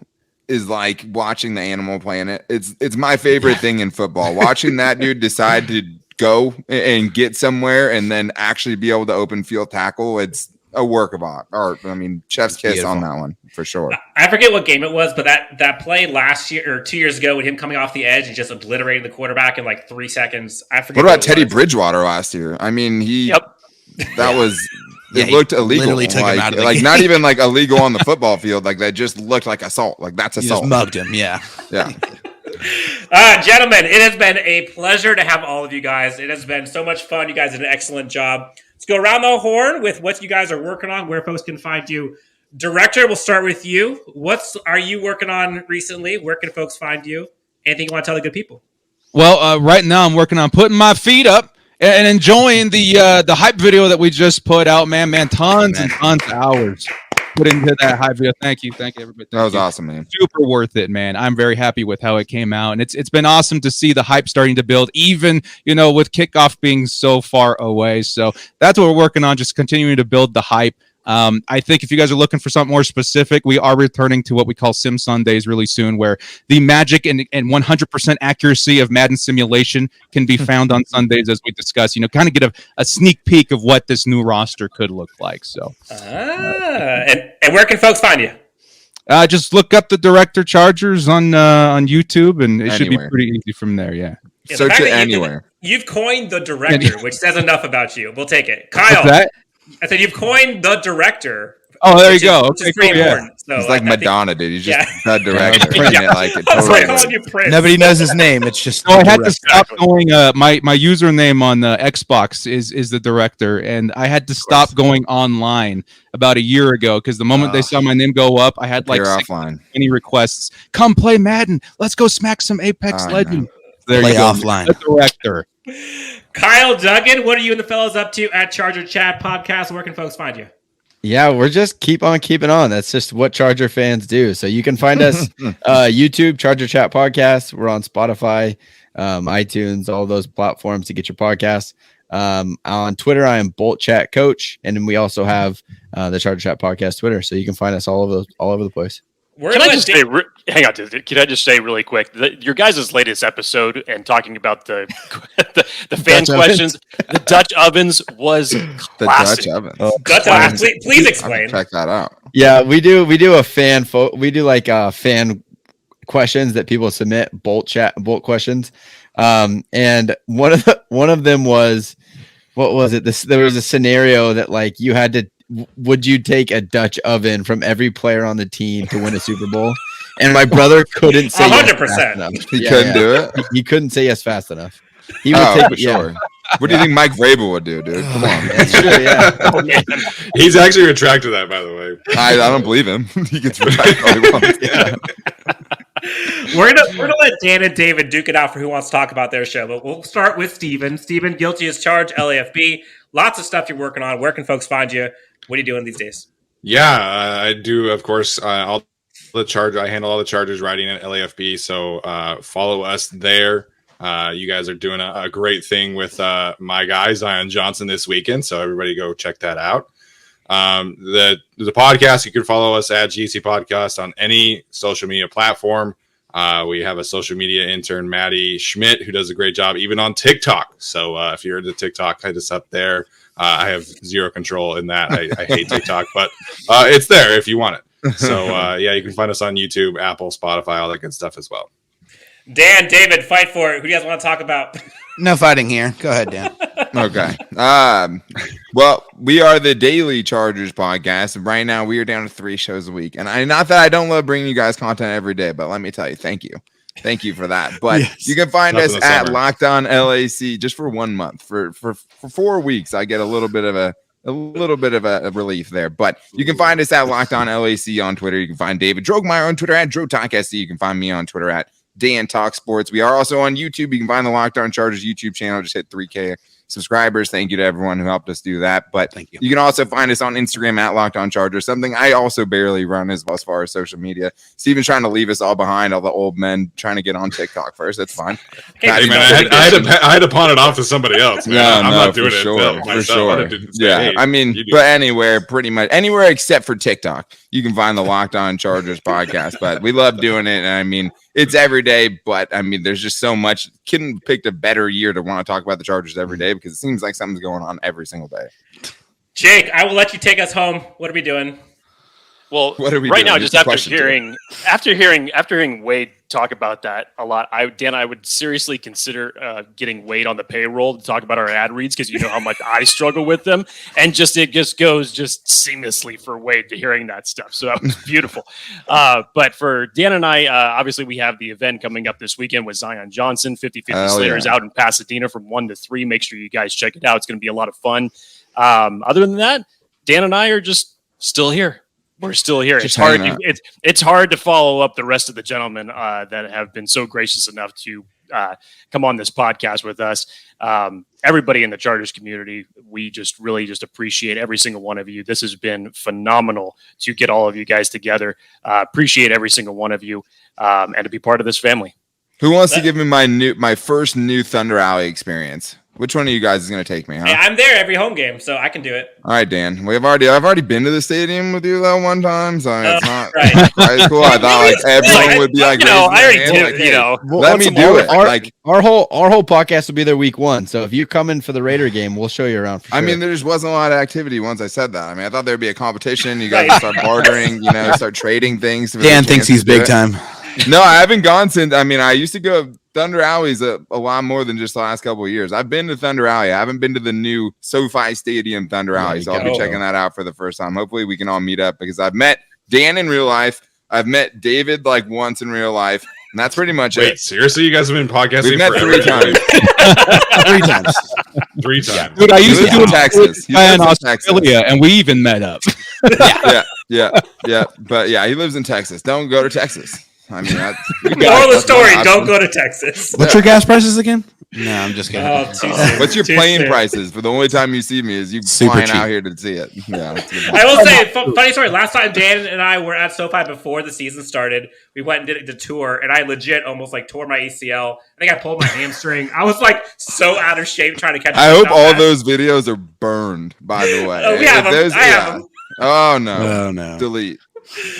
is like watching the Animal Planet. It's my favorite thing in football. Watching that dude decide to go and get somewhere and then actually be able to open field tackle. It's a work of art. I mean, chef's kiss on that one for sure. I forget what game it was, but that play last year or 2 years ago with him coming off the edge and just obliterating the quarterback in like 3 seconds. I forget. What about Teddy Bridgewater last year? I mean, that was. It looked illegal. Literally took him out of the game. Not even like illegal on the football field. Like that just looked like assault. Like that's assault. Just mugged him. Yeah. Gentlemen, it has been a pleasure to have all of you guys. It has been so much fun. You guys did an excellent job. Let's go around the horn with what you guys are working on, where folks can find you. Director, we'll start with you. What are you working on recently? Where can folks find you? Anything you want to tell the good people? Well, right now I'm working on putting my feet up and enjoying the hype video that we just put out, man. Tons and tons of hours put into that hype video. Thank you, everybody. That was awesome, man. Super worth it, man. I'm very happy with how it came out, and it's been awesome to see the hype starting to build, even with kickoff being so far away. So that's what we're working on, just continuing to build the hype. I think if you guys are looking for something more specific, we are returning to what we call Sim Sundays really soon, where the magic and 100% accuracy of Madden simulation can be found on Sundays, as we discuss, kind of get a sneak peek of what this new roster could look like. So, and where can folks find you? Just look up the Director Chargers on YouTube, and it should be pretty easy from there. Yeah. Search it anywhere. You've coined the Director, which says enough about you. We'll take it. Kyle. I said you've coined the Director. Oh, there you which is- go. which is Okay, pretty cool, yeah. important. So It's like I think- Madonna, dude. He's just Yeah. the director. Yeah. Yeah, like it I was totally. calling you Prince. Nobody knows his name. It's just. So I the had to director. stop going. My username on the Xbox is the director, and I had to stop going online about a year ago because the moment they saw my name go up, I had like You're 6 offline. many requests. Come play Madden. Let's go smack some Apex I Legends. know. There Play you go. offline. The director. Kyle Duggin, what are you and the fellas up to at Charger Chat Podcast? Where can folks find you? Yeah, we're just keep on keeping on. That's just what Charger fans do. So you can find us YouTube, Charger Chat Podcast. We're on Spotify, iTunes, all those platforms to get your podcasts. On Twitter, I am Bolt Chat Coach, and then we also have the Charger Chat Podcast Twitter. So you can find us all over the place. Can I just say, hang on, can I just say really quick, your guys' latest episode and talking about the the fan Dutch questions, the Dutch ovens was The classic. Dutch oven. Dutch ovens, please explain. Check that out. Yeah, we do a fan we do like fan questions that people submit, Bolt questions. And one of them was, what was it? There was a scenario that like you had to, would you take a Dutch oven from every player on the team to win a Super Bowl? And my brother couldn't say 100%. yes fast enough. He couldn't do it. He couldn't say yes fast enough. He would Oh, take for it. Yeah. sure. What do you think Mike Vrabel would do, dude? Come on, man. That's true. Yeah. He's actually retracted that, by the way. I don't believe him. He gets retract all he wants. Yeah. We're gonna let Dan and David duke it out for who wants to talk about their show, but we'll start with Steven. Steven, guilty as charged, LAFB. Lots of stuff you're working on. Where can folks find you? What are you doing these days? Yeah, I do, of course. I handle all the Chargers writing at LAFB, so follow us there. You guys are doing a great thing with my guy Zion Johnson this weekend, so everybody go check that out. The podcast, you can follow us at GC Podcast on any social media platform. We have a social media intern, Maddie Schmidt, who does a great job even on TikTok. So if you're into TikTok, hit us up there. I have zero control in that. I hate TikTok, but it's there if you want it. So yeah, you can find us on YouTube, Apple, Spotify, all that good stuff as well. Dan, David, fight for it. Who do you guys want to talk about? No fighting here. Go ahead, Dan. Okay. Well, we are the Daily Chargers podcast. And right now, we are down to 3 shows a week. And not that I don't love bringing you guys content every day, but let me tell you, thank you. Thank you for that. But Yes. you can find Nothing us in the at summer. Locked On LAC just for 1 month. For 4 weeks, I get a little bit of a relief there. But you can find us at Locked On LAC on Twitter. You can find David Droegemeier on Twitter at DroTalkSC. You can find me on Twitter at Dan Talk Sports. We are also on YouTube. You can find the Locked On Chargers YouTube channel. Just hit 3K subscribers. Thank you to everyone who helped us do that. But Thank you. You can also find us on Instagram at Locked On Chargers, something I also barely run as far as social media. Steven's trying to leave us all behind, all the old men trying to get on TikTok first. That's fine. Hey, Hey, man, I had to pawn it off to somebody else, man. I'm not doing it myself. I had to say, Yeah, hey, I mean, you do but it. pretty much anywhere except for TikTok, you can find the Locked On Chargers podcast. But we love doing it, and I mean, it's every day. But I mean, there's just so much. Couldn't picked a better year to want to talk about the Chargers every day because it seems like something's going on every single day. Jake, I will let you take us home. What are we doing? Well, What are we right doing? now, Here's just the after question, hearing Wade talk about that a lot, I would seriously consider getting Wade on the payroll to talk about our ad reads because you know how much I struggle with them, and it just goes seamlessly for Wade to hearing that stuff. So that was beautiful. But for Dan and I, obviously we have the event coming up this weekend with Zion Johnson. 50-50 Hell Slater yeah. is out in Pasadena from 1 to 3. Make sure you guys check it out. It's going to be a lot of fun. Other than that, Dan and I are just still here. We're still here. Just It's hard. hanging out. It's hard to follow up the rest of the gentlemen that have been so gracious enough to come on this podcast with us. Everybody in the Chargers community, we just really just appreciate every single one of you. This has been phenomenal to get all of you guys together. Appreciate every single one of you and to be part of this family. Who wants to give me my first new Thunder Alley experience? Which one of you guys is going to take me? Huh? Hey, I'm there every home game, so I can do it. All right, Dan. I've already been to the stadium with you that one time, so it's not right. quite cool. I thought like everyone would be like, You know, I raising their already hand, did. like, You know, let me do it. Like, Our whole podcast will be there week 1. So if you come in for the Raider game, we'll show you around. For sure. I mean, there just wasn't a lot of activity once I said that. I mean, I thought there'd be a competition. You guys would start bartering, start trading things. for the Dan chance thinks to he's do big it. time. No, I haven't gone since. I mean, I used to go Thunder Alley's a lot more than just the last couple of years. I've been to Thunder Alley. I haven't been to the new SoFi Stadium Thunder Alley, so I'll be checking that out for the first time. Hopefully we can all meet up because I've met Dan in real life. I've met David like once in real life, and that's pretty much Wait, it. seriously? You guys have been podcasting We've met forever? 3 times. 3 times. 3 times. Dude, I used to lives do in Texas. He in lives in Texas. Australia, and we even met up. Yeah. But yeah, he lives in Texas. Don't go to Texas. I mean, Moral of the story: don't go to Texas. What's your gas prices again? No, I'm just kidding. Oh, too soon. What's your Too plane soon. prices? For the only time you see me is you Super flying cheap. out here to see it. Yeah. I will say, funny story. Last time Dan and I were at SoFi before the season started, we went and did the tour, and I legit almost like tore my ACL. I think I pulled my hamstring. I was like so out of shape trying to catch. I hope all those. those videos are burned, by the way. Oh, we have If them. those- I have them. Oh, no. Oh, no. Delete.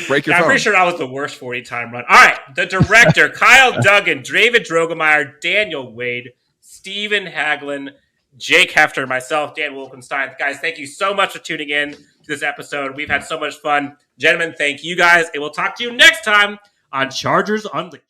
Break your Yeah, I'm phone. pretty sure that was the worst 40-time run. All right, the director, Kyle Duggin, David Droegemeier, Daniel Wade, Stephen Haglund, Jake Hefner, myself, Dan Wolkenstein. Guys, thank you so much for tuning in to this episode. We've had so much fun. Gentlemen, thank you guys, and we'll talk to you next time on Chargers Unleashed.